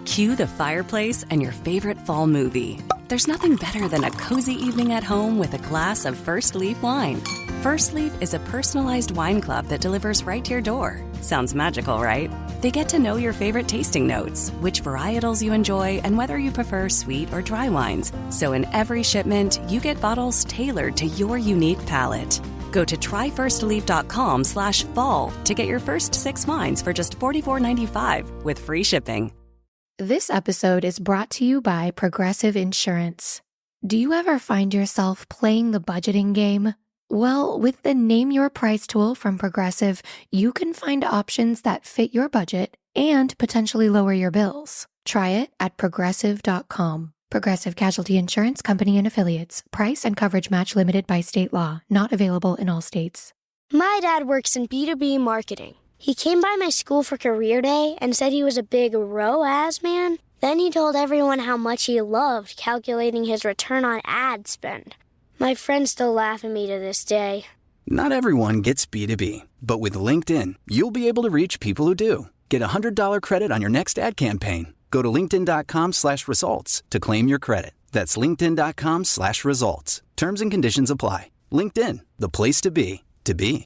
Cue the fireplace and your favorite fall movie. There's nothing better than a cozy evening at home with a glass of First Leaf wine. First Leaf is a personalized wine club that delivers right to your door. Sounds magical, right? They get to know your favorite tasting notes, which varietals you enjoy, and whether you prefer sweet or dry wines. So in every shipment, you get bottles tailored to your unique palate. Go to tryfirstleaf.com/fall to get your first 6 wines for just $44.95 with free shipping. This episode is brought to you by Progressive Insurance. Do you ever find yourself playing the budgeting game? Well, with the Name Your Price tool from Progressive, you can find options that fit your budget and potentially lower your bills. Try it at Progressive.com. Progressive Casualty Insurance Company and Affiliates. Price and coverage match limited by state law. Not available in all states. My dad works in B2B marketing. He came by my school for career day and said he was a big ROAS man. Then he told everyone how much he loved calculating his return on ad spend. My friends still laugh at me to this day. Not everyone gets B2B, but with LinkedIn, you'll be able to reach people who do. Get a $100 credit on your next ad campaign. Go to linkedin.com/results to claim your credit. That's linkedin.com/results. Terms and conditions apply. LinkedIn, the place to be, to be.